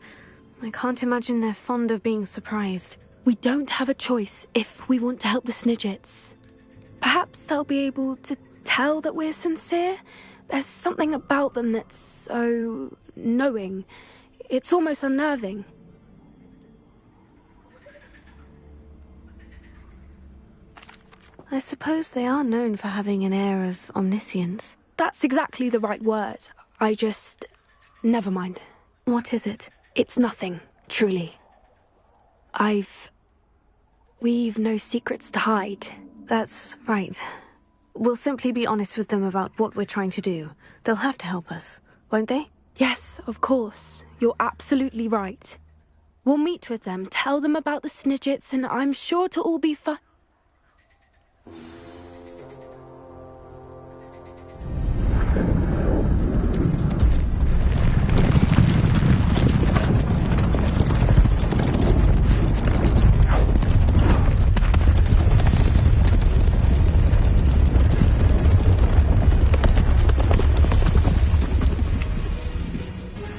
I can't imagine they're fond of being surprised. We don't have a choice if we want to help the Snidgets. Perhaps they'll be able to tell that we're sincere. There's something about them that's so knowing. It's almost unnerving. I suppose they are known for having an air of omniscience. That's exactly the right word. never mind. What is it? It's nothing, truly. We've no secrets to hide. That's right. We'll simply be honest with them about what we're trying to do. They'll have to help us, won't they? Yes, of course. You're absolutely right. We'll meet with them, tell them about the Snidgets, and I'm sure to all be fine.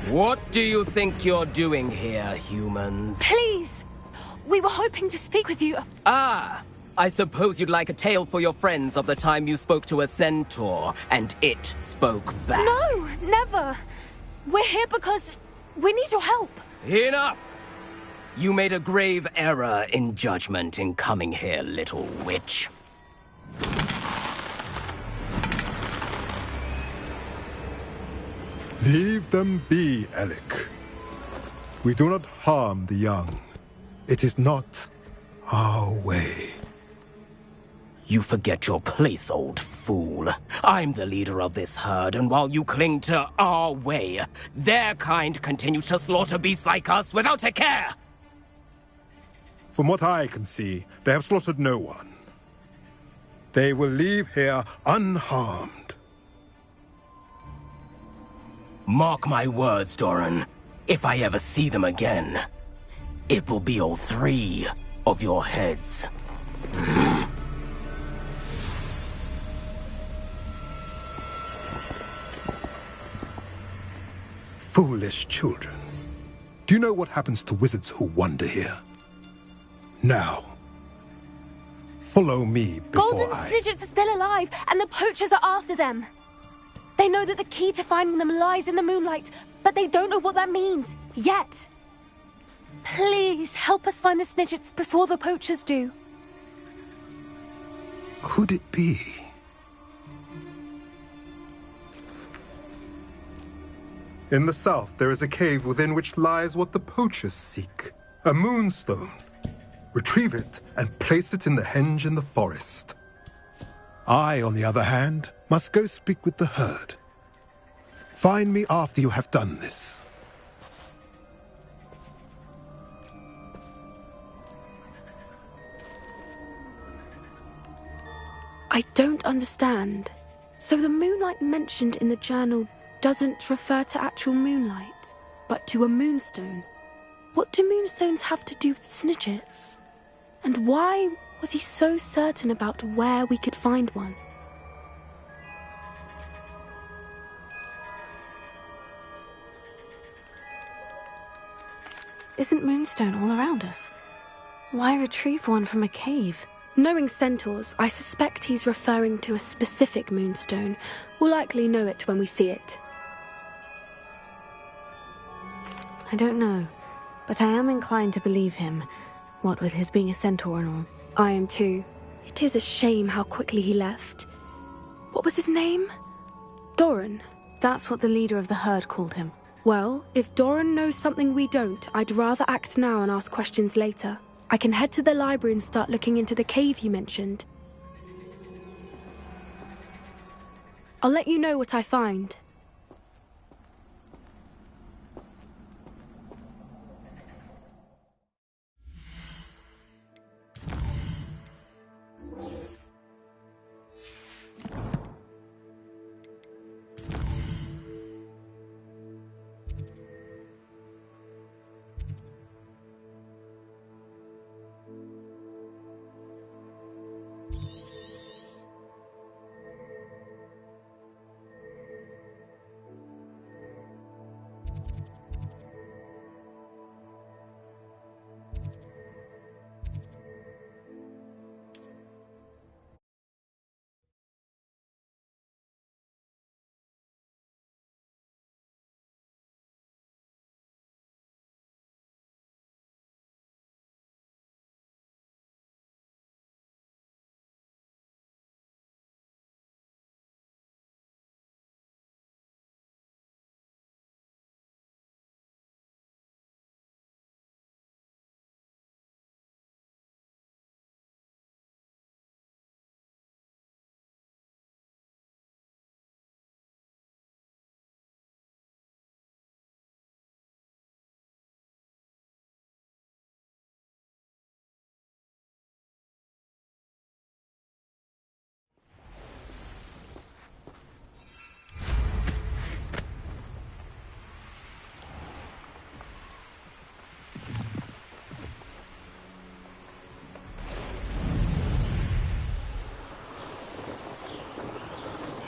What do you think you're doing here, humans? Please! We were hoping to speak with you. Ah! I suppose you'd like a tale for your friends of the time you spoke to a centaur, and it spoke back. No, never. We're here because we need your help. Enough! You made a grave error in judgment in coming here, little witch. Leave them be, Alec. We do not harm the young. It is not our way. You forget your place, old fool. I'm the leader of this herd, and while you cling to our way, their kind continues to slaughter beasts like us without a care! From what I can see, they have slaughtered no one. They will leave here unharmed. Mark my words, Doran. If I ever see them again, it will be all 3 of your heads. Foolish children. Do you know what happens to wizards who wander here? Now, follow me before Golden Snidgets are still alive, and the poachers are after them. They know that the key to finding them lies in the moonlight, but they don't know what that means, yet. Please, help us find the Snidgets before the poachers do. Could it be? In the south, there is a cave within which lies what the poachers seek. A moonstone. Retrieve it and place it in the henge in the forest. I, on the other hand, must go speak with the herd. Find me after you have done this. I don't understand. So the moonlight mentioned in the journal doesn't refer to actual moonlight, but to a moonstone. What do moonstones have to do with Snidgets? And why was he so certain about where we could find one? Isn't moonstone all around us? Why retrieve one from a cave? Knowing centaurs, I suspect he's referring to a specific moonstone. We'll likely know it when we see it. I don't know, but I am inclined to believe him, what with his being a centaur and all. I am too. It is a shame how quickly he left. What was his name? Doran. That's what the leader of the herd called him. Well, if Doran knows something we don't, I'd rather act now and ask questions later. I can head to the library and start looking into the cave you mentioned. I'll let you know what I find.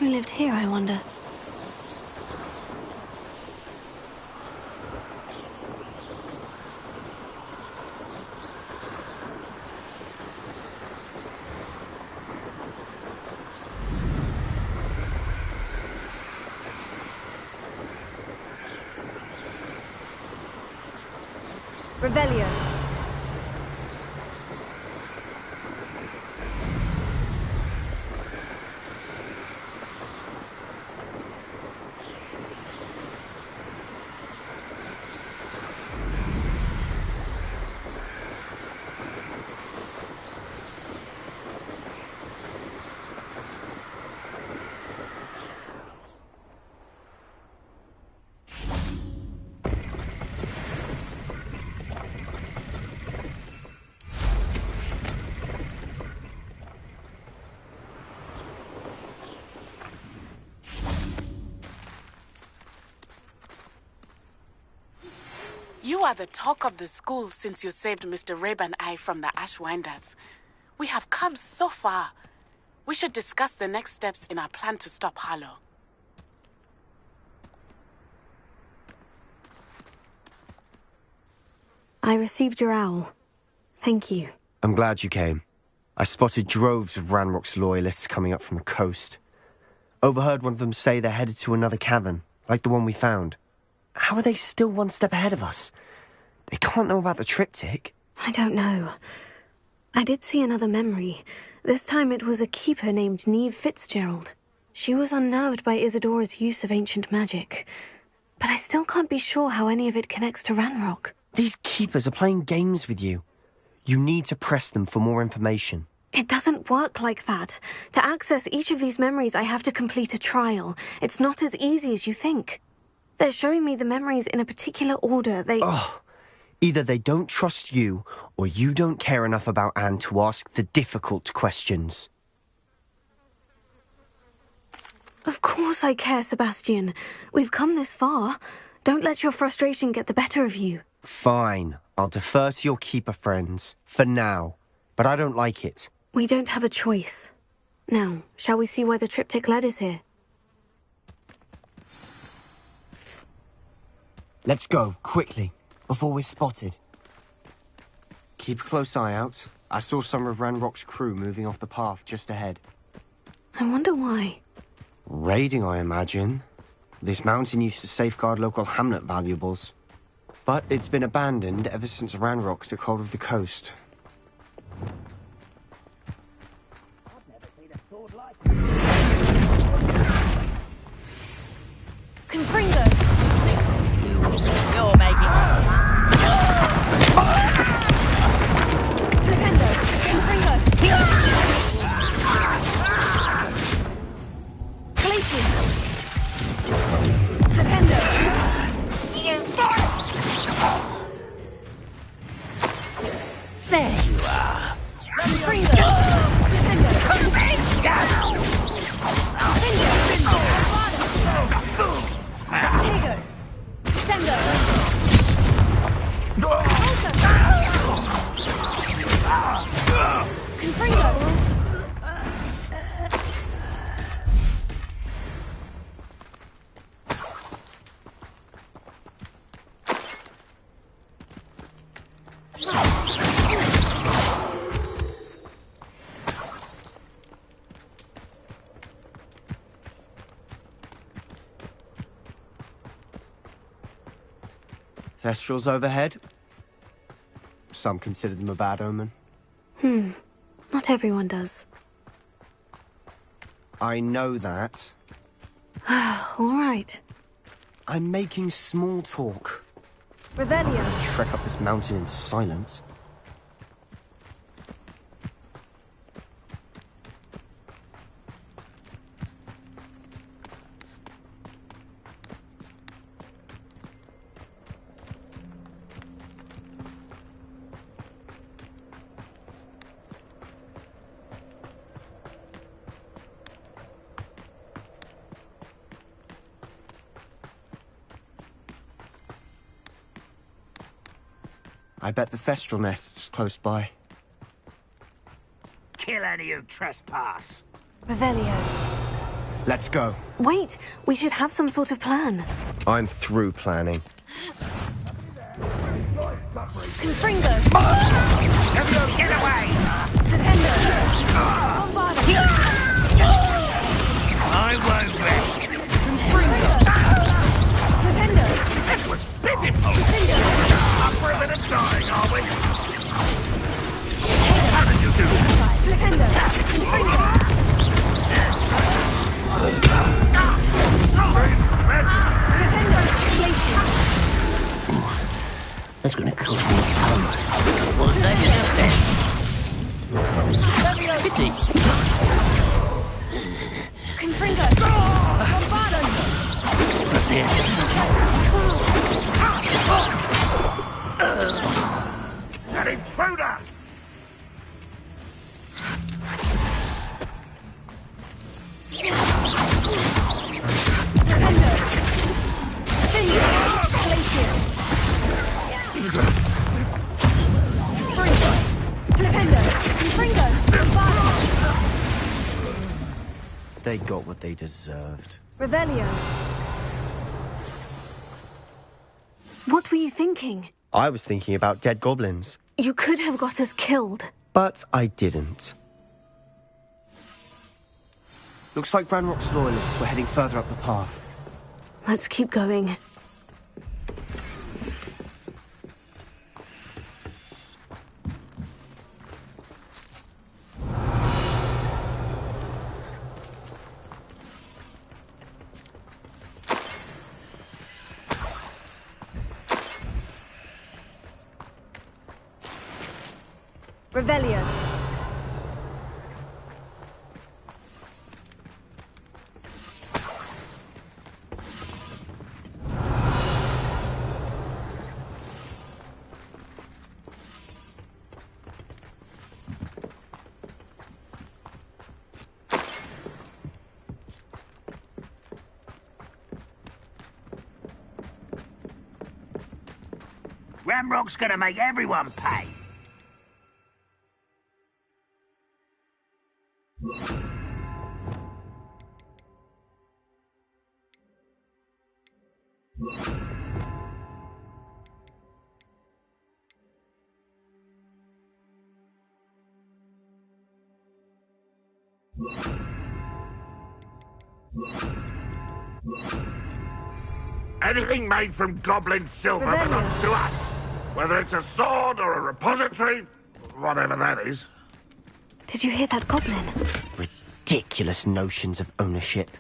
Who lived here, I wonder? Revelio. You are the talk of the school since you saved Mr. Rabe and I from the Ashwinders. We have come so far. We should discuss the next steps in our plan to stop Harlow. I received your owl. Thank you. I'm glad you came. I spotted droves of Ranrock's loyalists coming up from the coast. Overheard one of them say they're headed to another cavern, like the one we found. How are they still one step ahead of us? They can't know about the triptych. I don't know. I did see another memory. This time it was a keeper named Neve Fitzgerald. She was unnerved by Isadora's use of ancient magic. But I still can't be sure how any of it connects to Ranrock. These keepers are playing games with you. You need to press them for more information. It doesn't work like that. To access each of these memories, I have to complete a trial. It's not as easy as you think. They're showing me the memories in a particular order. Either they don't trust you, or you don't care enough about Anne to ask the difficult questions. Of course I care, Sebastian. We've come this far. Don't let your frustration get the better of you. Fine. I'll defer to your keeper friends, for now. But I don't like it. We don't have a choice. Now, shall we see why the triptych led us here? Let's go, quickly, before we're spotted. Keep a close eye out. I saw some of Ranrock's crew moving off the path just ahead. I wonder why. Raiding, I imagine. This mountain used to safeguard local hamlet valuables. But it's been abandoned ever since Ranrock took hold of the coast. Confringo! You're making... Flipendo! Confringo! Glacius! Flipendo! There you are! Confringo! Flipendo! Tego! Sendo! Confringo! Thestrals overhead. Some consider them a bad omen. Not everyone does. I know that. All right. I'm making small talk. Revelio. Trek up this mountain in silence. I bet the Thestral nest's close by. Kill any who trespass. Revelio. Let's go. Wait, we should have some sort of plan. I'm through planning. Confringo! Get away! Defender! Bombarda! I won't rest. Confringo! Defender! That was pitiful! Up for a bit of dying, are we? How did you do that? Defender! Confringo! That's going to cost me some. Was that just pity? Confringo! Bombarda! An intruder! They got what they deserved. Revelio. What were you thinking? I was thinking about dead goblins. You could have got us killed. But I didn't. Looks like Ranrock's loyalists were heading further up the path. Let's keep going. Revelio. Ramrock's gonna make everyone pay. Anything made from goblin silver belongs to us. Whether it's a sword or a repository, whatever that is. Did you hear that goblin? Ridiculous notions of ownership.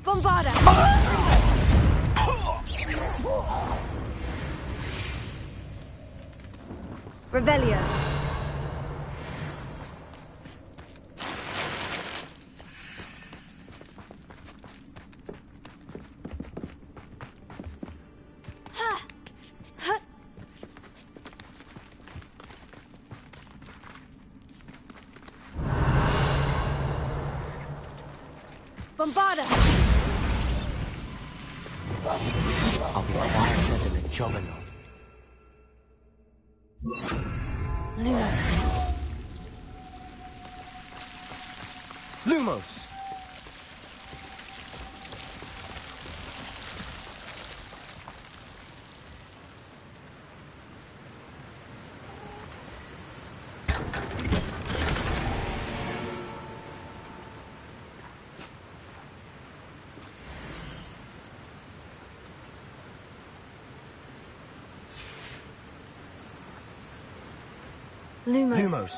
Bombarda! Revelio. Bombarda! I'll be quieter than a juggernaut. Lumos. Lumos! Lumos.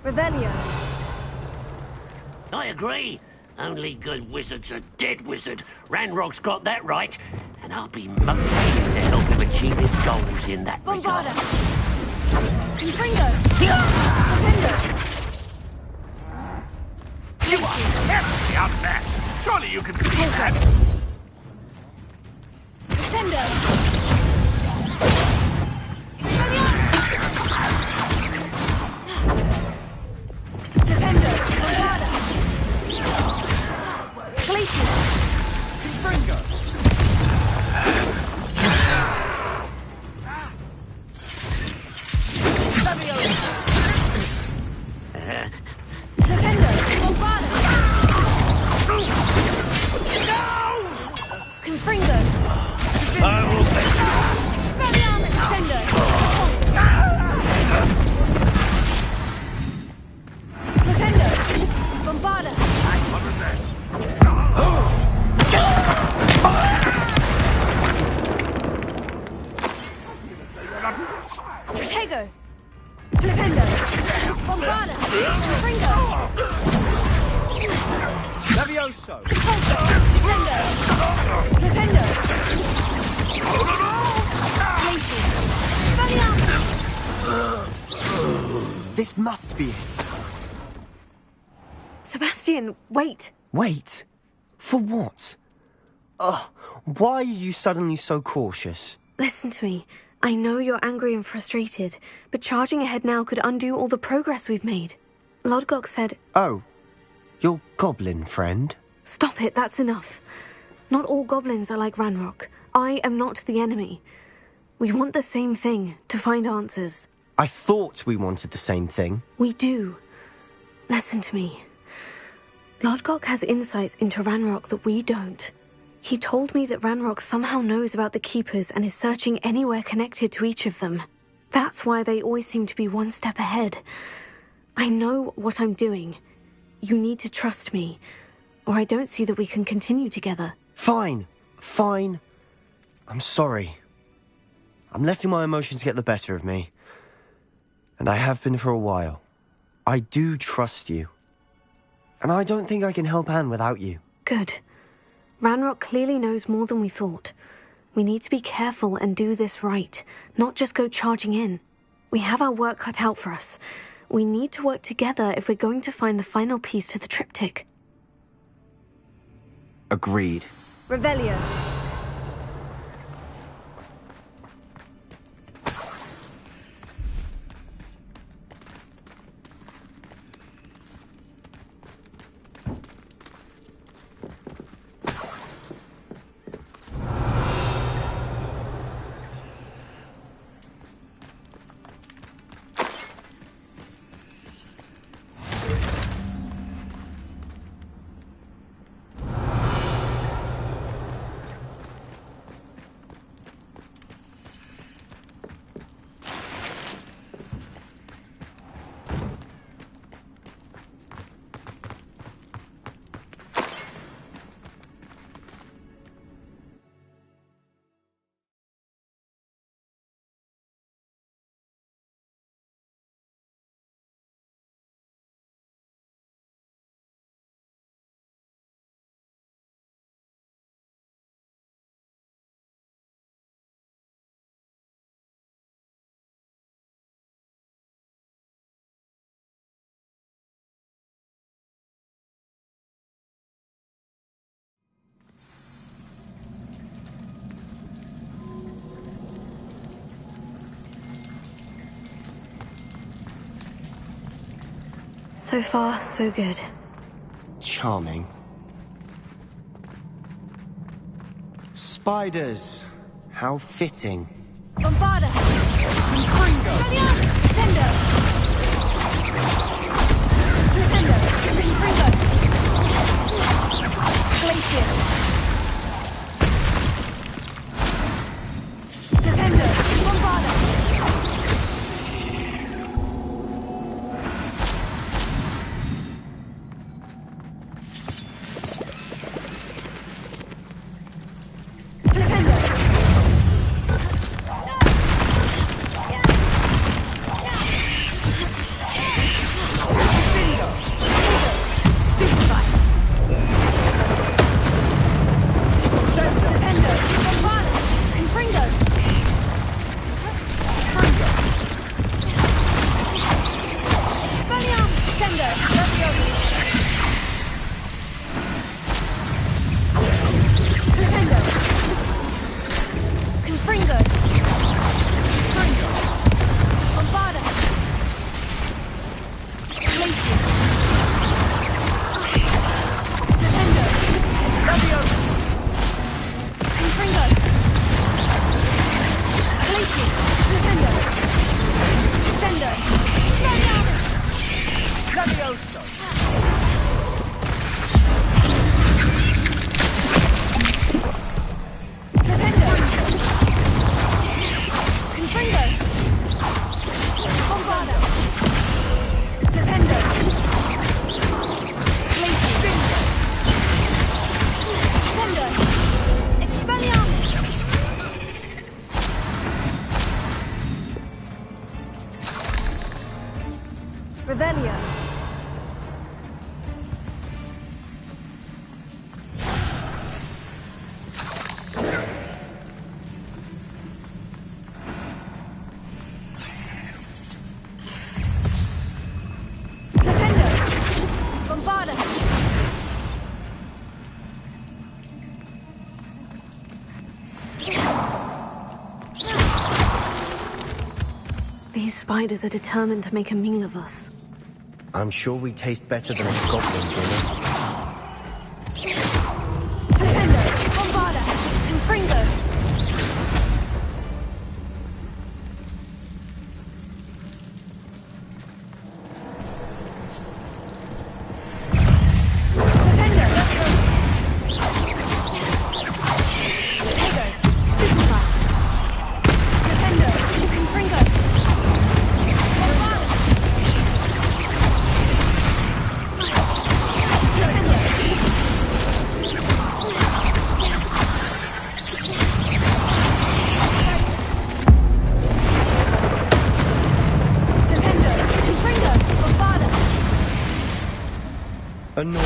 Revelio. I agree. Only good wizard's a dead wizard. Ranrock's got that right. And I'll be motivated to help him achieve his goals in that regard. Bombarda! Confringo! Defender! You are terribly up there! Surely you can see that! Descendo! Defender! Bombada! Glacier! Confringo! Defender! Bombada! Confringo! I will take Descendo! Defender! Bombada! Protego! Flipendo! Bombada! Confringo! Levioso! Descendo! Flipendo! This must be it. Sebastian, wait. Wait? For what? Ugh, why are you suddenly so cautious? Listen to me. I know you're angry and frustrated, but charging ahead now could undo all the progress we've made. Lodgok said... Oh, your goblin friend? Stop it, that's enough. Not all goblins are like Ranrock. I am not the enemy. We want the same thing, to find answers. I thought we wanted the same thing. We do. Listen to me. Lodgok has insights into Ranrock that we don't. He told me that Ranrock somehow knows about the Keepers and is searching anywhere connected to each of them. That's why they always seem to be one step ahead. I know what I'm doing. You need to trust me, or I don't see that we can continue together. Fine. Fine. I'm sorry. I'm letting my emotions get the better of me. And I have been for a while. I do trust you. And I don't think I can help Anne without you. Good. Ranrock clearly knows more than we thought. We need to be careful and do this right, not just go charging in. We have our work cut out for us. We need to work together if we're going to find the final piece to the triptych. Agreed. Revelio! So far, so good. Charming. Spiders. How fitting. Bombada! Confringo! Descendo! Defendo! Confringo! Glacier! Defendo! Bombada! Revelio. These spiders are determined to make a meal of us. I'm sure we taste better than a goblin dinner. Defendo! Bombarda! Confringo! Annoying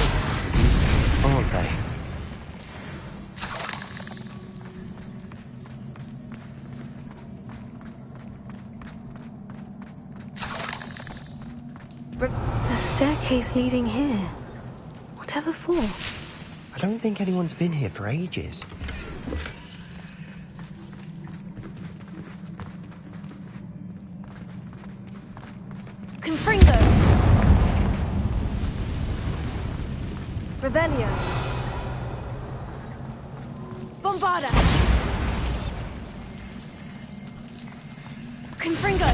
beasts, aren't they? A staircase leading here. Whatever for? I don't think anyone's been here for ages. Confringo! Revelio. Bombarda! Confringo!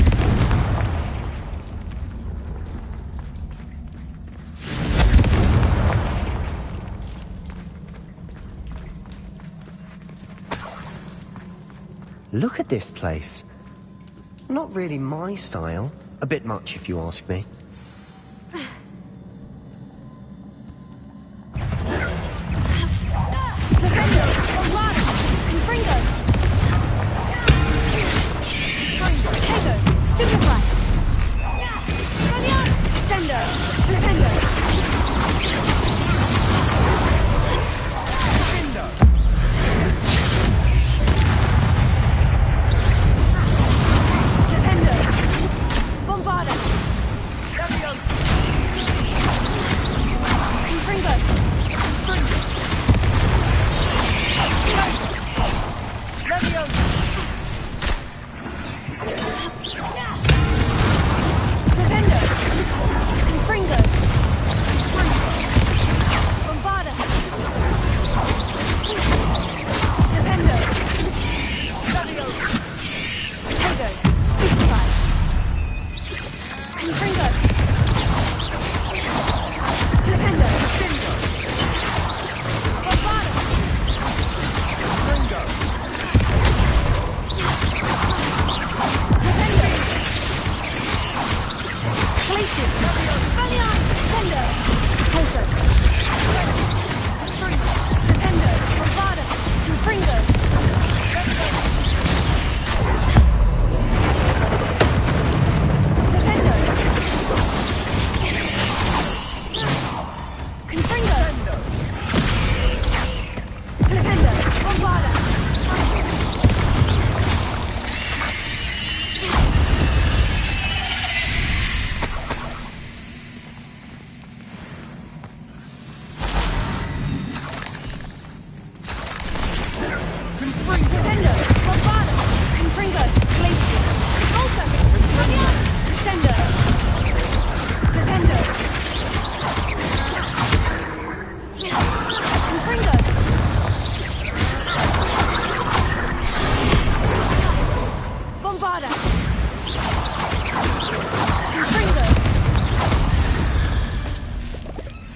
Look at this place. Not really my style. A bit much, if you ask me.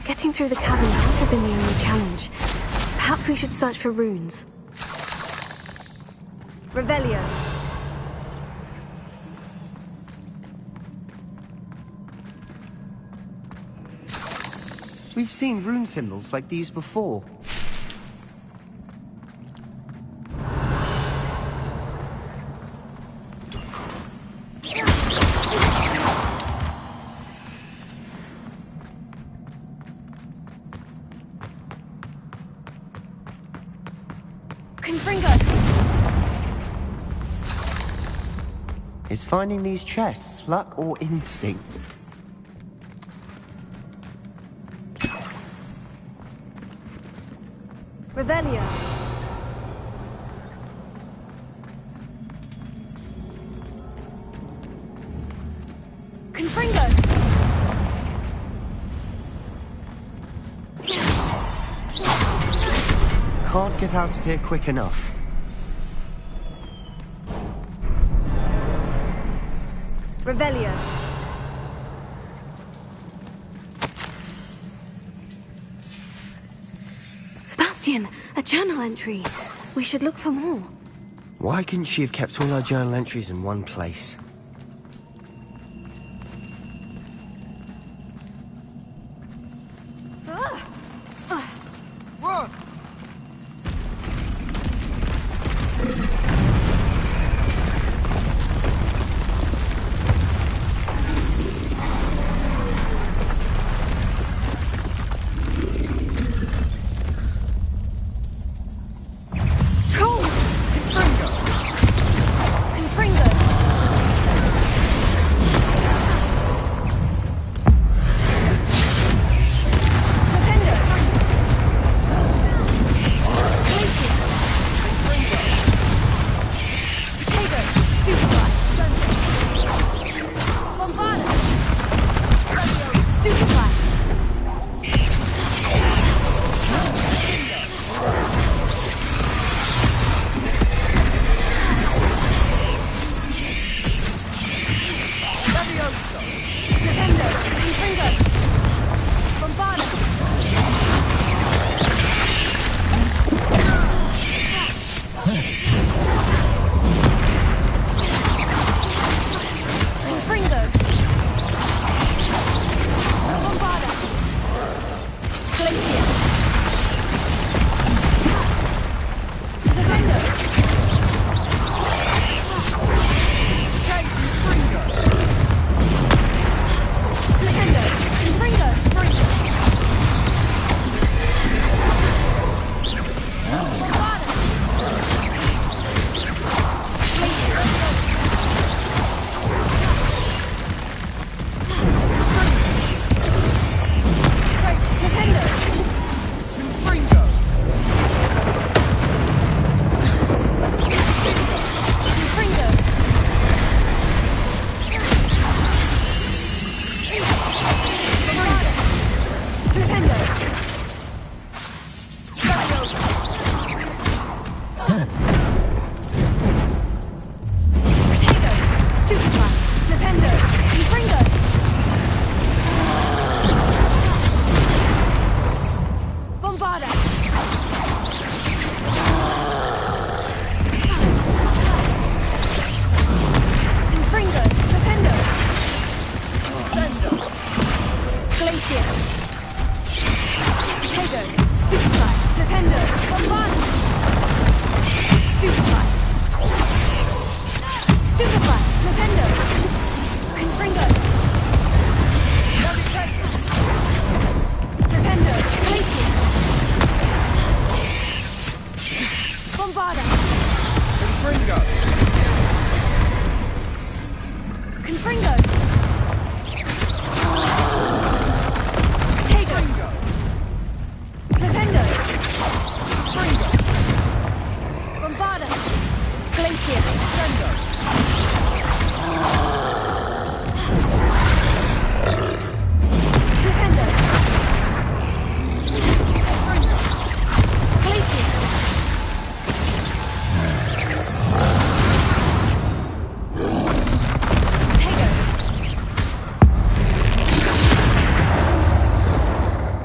Getting through the cavern can't have been the only challenge. Perhaps we should search for runes. Revelio. We've seen rune symbols like these before. Is finding these chests luck or instinct? Revelio. Confringo. Can't get out of here quick enough. Revelio. Sebastian, a journal entry. We should look for more. Why couldn't she have kept all her journal entries in one place?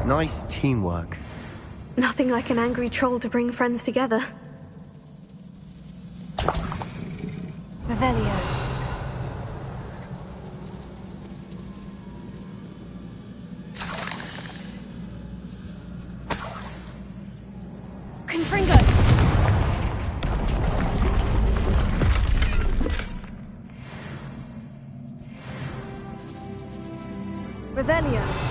Nice teamwork. Nothing like an angry troll to bring friends together. Revelio. Confringo. Revelio.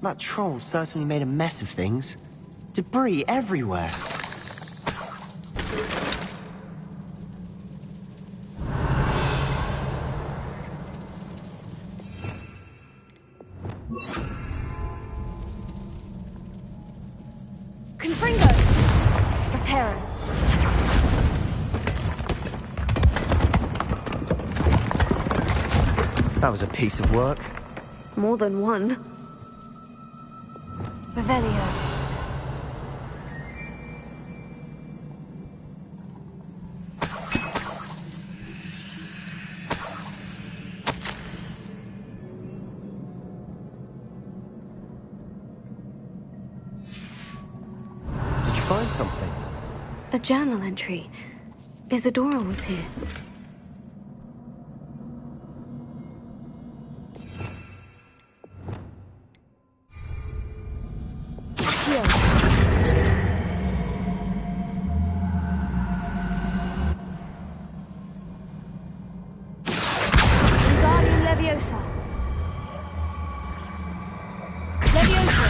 That troll certainly made a mess of things. Debris everywhere. Confringo! Reparo. That was a piece of work. More than one. Revelio. Did you find something? A journal entry. Isadora was here. Wingardium Leviosa. Leviosa.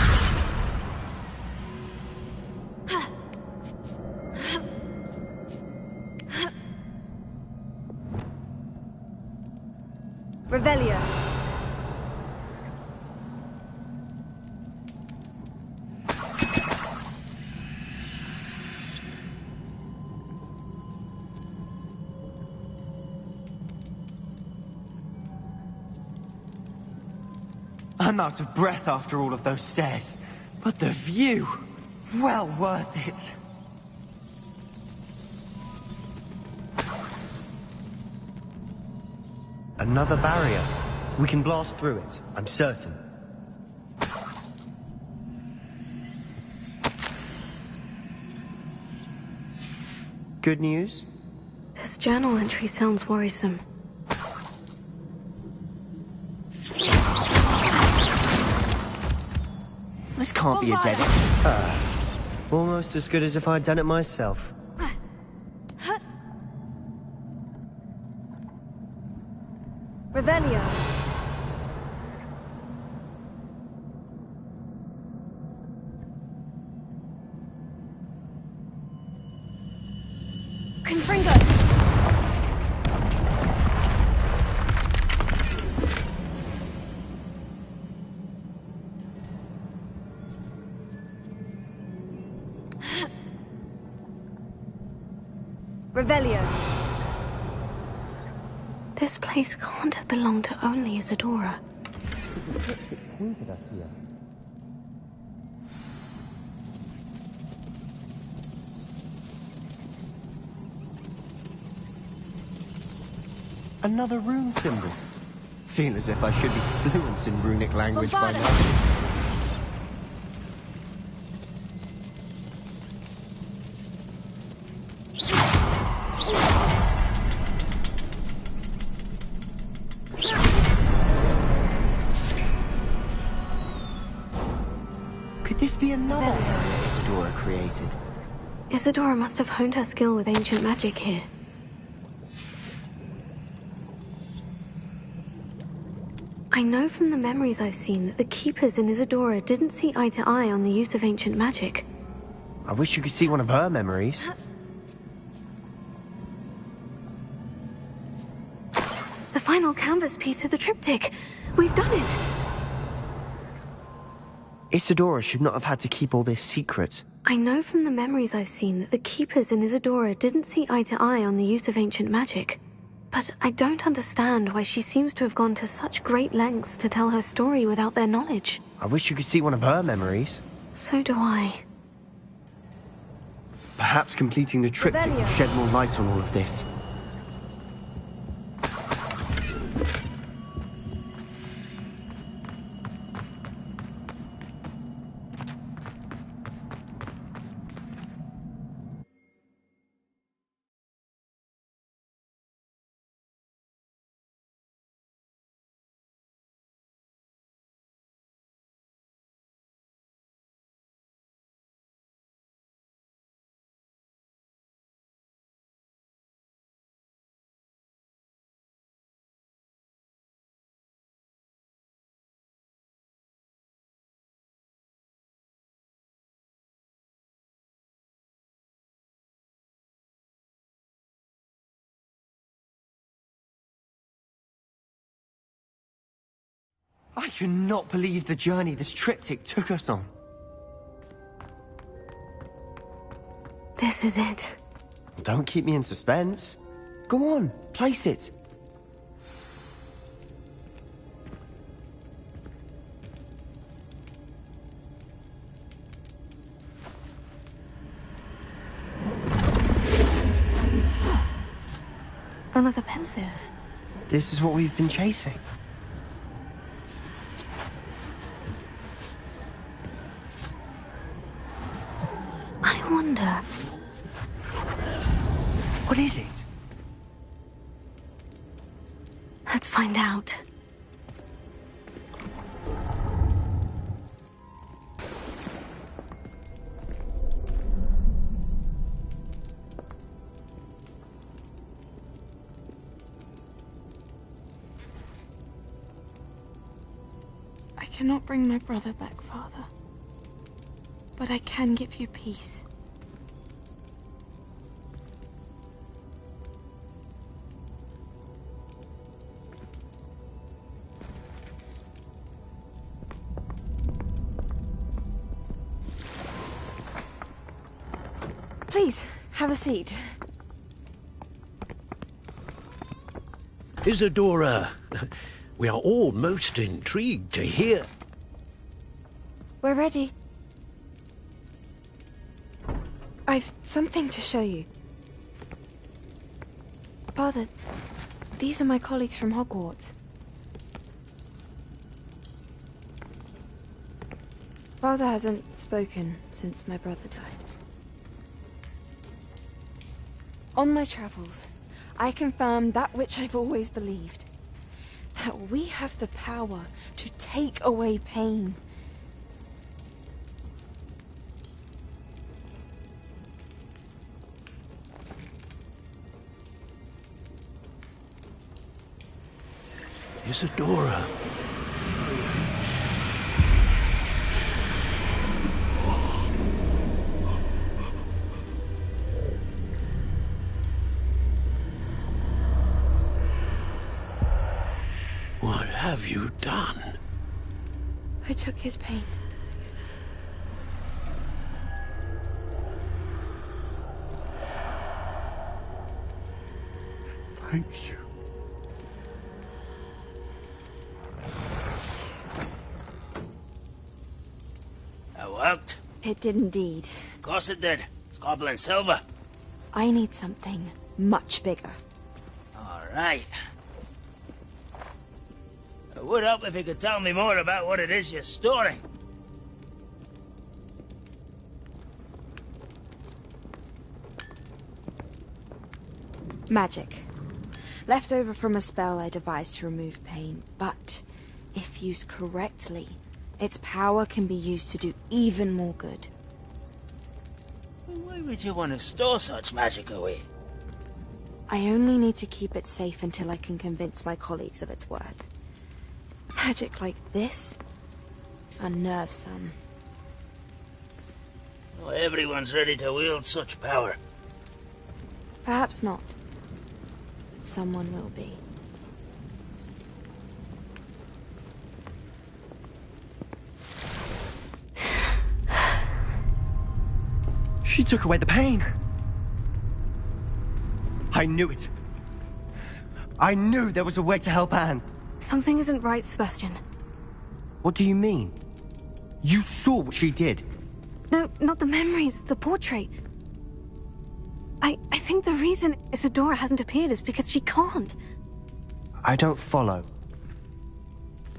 Revelio. I'm out of breath after all of those stairs. But the view! Well worth it. Another barrier. We can blast through it, I'm certain. Good news? This journal entry sounds worrisome. This can't be a dead end. Almost as good as if I'd done it myself. Revelio. Confringo. Revelio. This place can't have belonged to only Isadora. Another rune symbol. Feel as if I should be fluent in runic language by now. Could this be another area Isadora created? Isadora must have honed her skill with ancient magic here. I know from the memories I've seen that the Keepers in Isadora didn't see eye to eye on the use of ancient magic. I wish you could see one of her memories. The final canvas piece of the triptych. We've done it! Isadora should not have had to keep all this secret. I know from the memories I've seen that the Keepers in Isadora didn't see eye to eye on the use of ancient magic. But I don't understand why she seems to have gone to such great lengths to tell her story without their knowledge. I wish you could see one of her memories. So do I. Perhaps completing the triptych will shed more light on all of this. I cannot believe the journey this triptych took us on. This is it. Don't keep me in suspense. Go on, place it. Another pensive. This is what we've been chasing. I wonder... What is it? Let's find out. I cannot bring my brother back, Father. But I can give you peace. Please, have a seat. Isadora, we are all most intrigued to hear. We're ready. I've something to show you. Father, these are my colleagues from Hogwarts. Father hasn't spoken since my brother died. On my travels, I confirmed that which I've always believed. That we have the power to take away pain. Isadora. What have you done? I took his pain. Thank you. That worked? It did indeed. Of course it did. It's goblin silver. I need something much bigger. All right. It would help if you could tell me more about what it is you're storing. Magic. Left over from a spell I devised to remove pain, but if used correctly, its power can be used to do even more good. Why would you want to store such magic away? I only need to keep it safe until I can convince my colleagues of its worth. Magic like this unnerves some. Not everyone's ready to wield such power. Perhaps not. But someone will be. She took away the pain. I knew it. I knew there was a way to help Anne. Something isn't right, Sebastian. What do you mean? You saw what she did. No, not the memories, the portrait. I think the reason Isadora hasn't appeared is because she can't. I don't follow.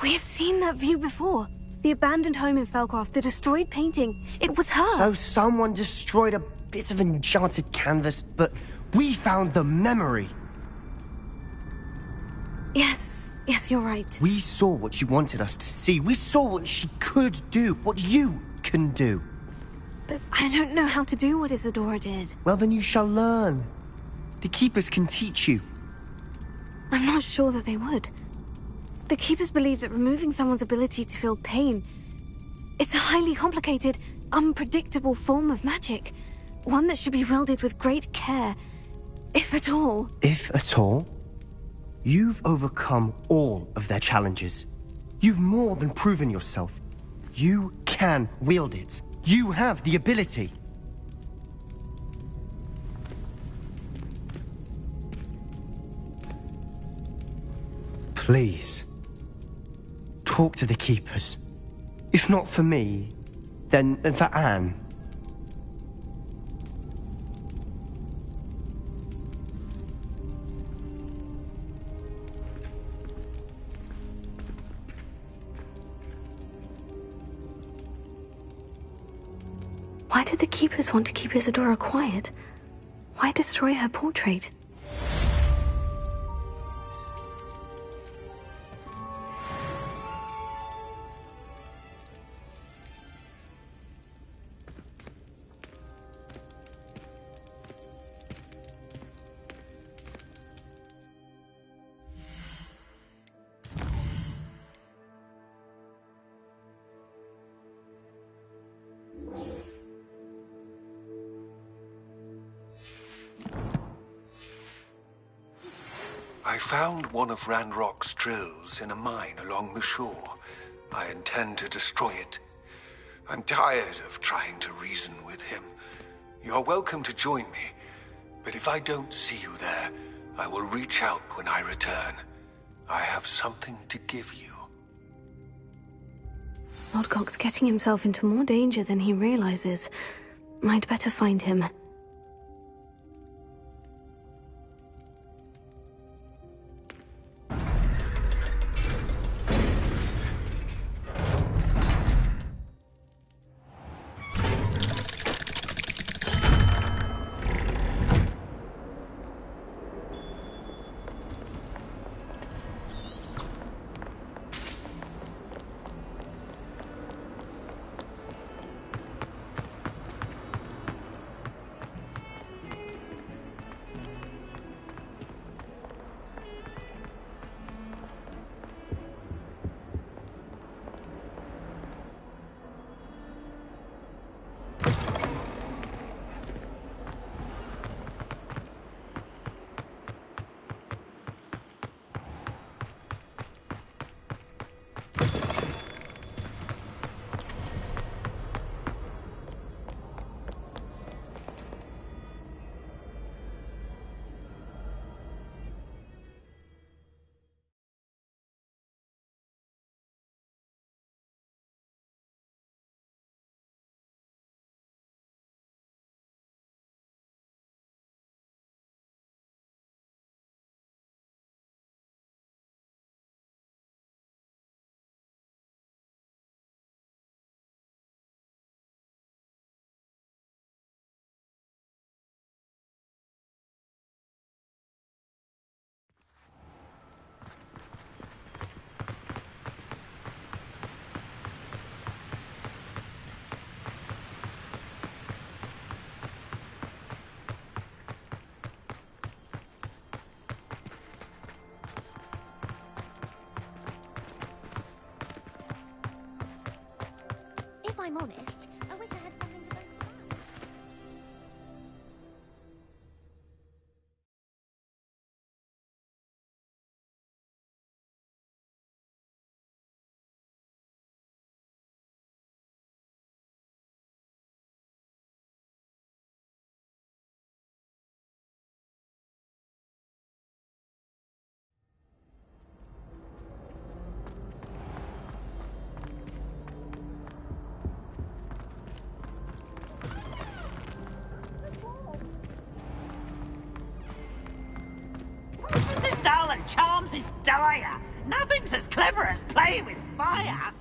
We have seen that view before. The abandoned home in Felcroft, the destroyed painting. It was her. So someone destroyed a bit of enchanted canvas, but we found the memory. Yes, you're right. We saw what she wanted us to see. We saw what she could do, what you can do. But I don't know how to do what Isadora did. Well, then you shall learn. The Keepers can teach you. I'm not sure that they would. The Keepers believe that removing someone's ability to feel pain, it's a highly complicated, unpredictable form of magic. One that should be wielded with great care, if at all. If at all? You've overcome all of their challenges. You've more than proven yourself. You can wield it. You have the ability. Please. Talk to the keepers. If not for me, then for Anne. Why did the keepers want to keep Isadora quiet? Why destroy her portrait? I found one of Ranrock's drills in a mine along the shore. I intend to destroy it. I'm tired of trying to reason with him. You're welcome to join me, but if I don't see you there, I will reach out when I return. I have something to give you. Lodgok's getting himself into more danger than he realizes. I'd better find him. If I'm honest, I wish I had something to boast about. This darling charms his dire. Nothing's as clever as playing with fire.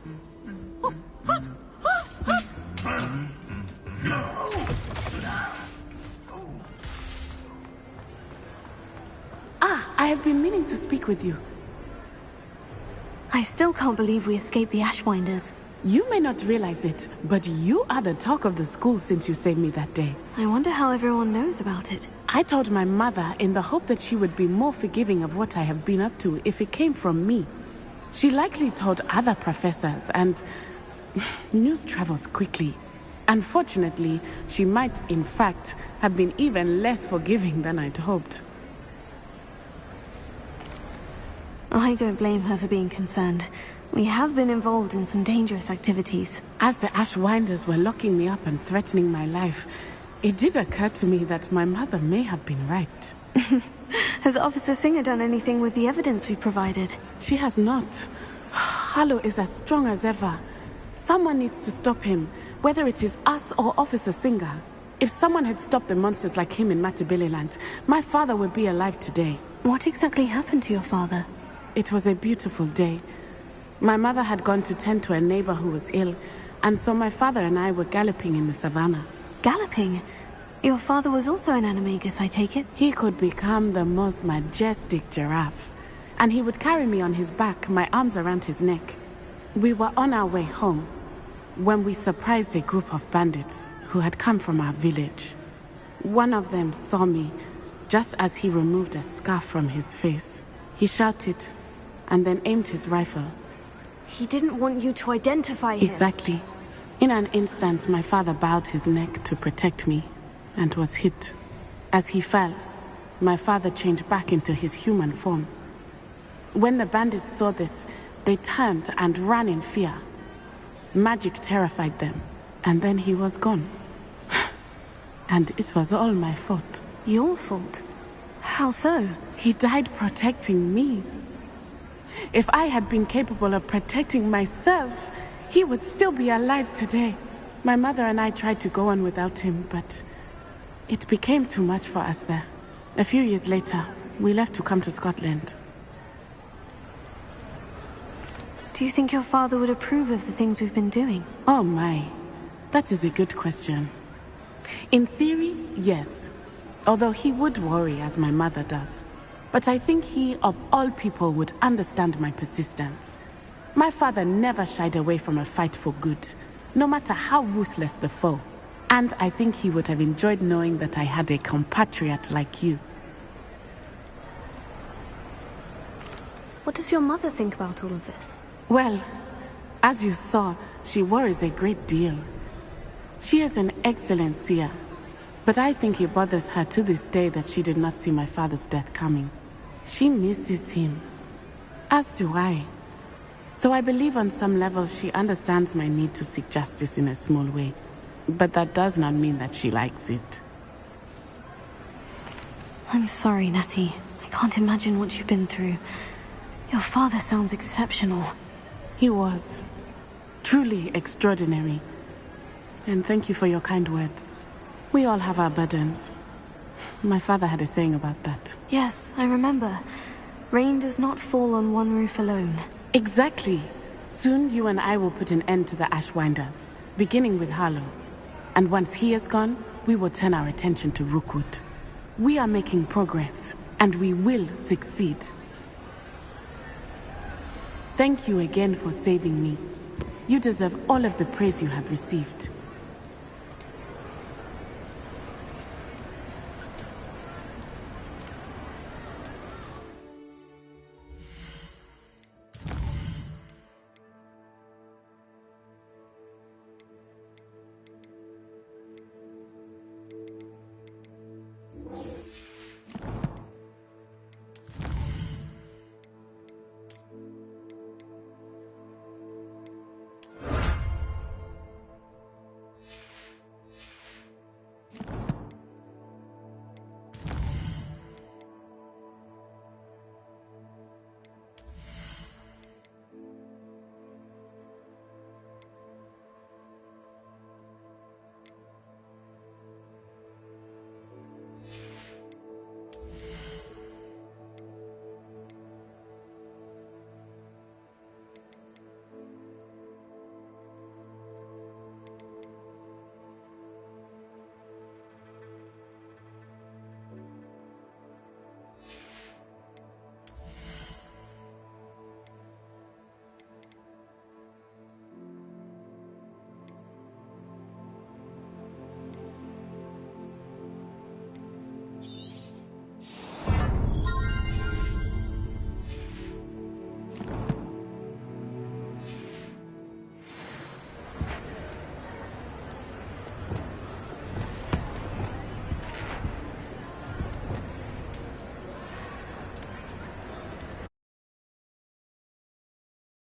I have been meaning to speak with you. I still can't believe we escaped the Ashwinders. You may not realize it, but you are the talk of the school since you saved me that day. I wonder how everyone knows about it. I told my mother in the hope that she would be more forgiving of what I have been up to if it came from me. She likely told other professors, and news travels quickly. Unfortunately, she might, in fact, have been even less forgiving than I'd hoped. I don't blame her for being concerned. We have been involved in some dangerous activities. As the Ashwinders were locking me up and threatening my life, it did occur to me that my mother may have been right. Has Officer Singer done anything with the evidence we provided? She has not. Harlow is as strong as ever. Someone needs to stop him, whether it is us or Officer Singer. If someone had stopped the monsters like him in Matabeleland, my father would be alive today. What exactly happened to your father? It was a beautiful day. My mother had gone to tend to a neighbor who was ill, and so my father and I were galloping in the savannah. Galloping? Your father was also an animagus, I take it? He could become the most majestic giraffe, and he would carry me on his back, my arms around his neck. We were on our way home when we surprised a group of bandits who had come from our village. One of them saw me just as he removed a scarf from his face. He shouted and then aimed his rifle. He didn't want you to identify him. Exactly. In an instant, my father bowed his neck to protect me and was hit. As he fell, my father changed back into his human form. When the bandits saw this, they turned and ran in fear. Magic terrified them, and then he was gone. And it was all my fault. Your fault? How so? He died protecting me. If I had been capable of protecting myself, he would still be alive today. My mother and I tried to go on without him, but it became too much for us there. A few years later, we left to come to Scotland. Do you think your father would approve of the things we've been doing? Oh my, that is a good question. In theory, yes. Although he would worry as my mother does. But I think he, of all people, would understand my persistence. My father never shied away from a fight for good, no matter how ruthless the foe. And I think he would have enjoyed knowing that I had a compatriot like you. What does your mother think about all of this? Well, as you saw, she worries a great deal. She is an excellent seer, but I think it bothers her to this day that she did not see my father's death coming. She misses him, as do I. So I believe on some level she understands my need to seek justice in a small way. But that does not mean that she likes it. I'm sorry, Natty. I can't imagine what you've been through. Your father sounds exceptional. He was. Truly extraordinary. And thank you for your kind words. We all have our burdens. My father had a saying about that. Yes, I remember. Rain does not fall on one roof alone. Exactly. Soon you and I will put an end to the Ashwinders, beginning with Harlow. And once he is gone, we will turn our attention to Rookwood. We are making progress, and we will succeed. Thank you again for saving me. You deserve all of the praise you have received.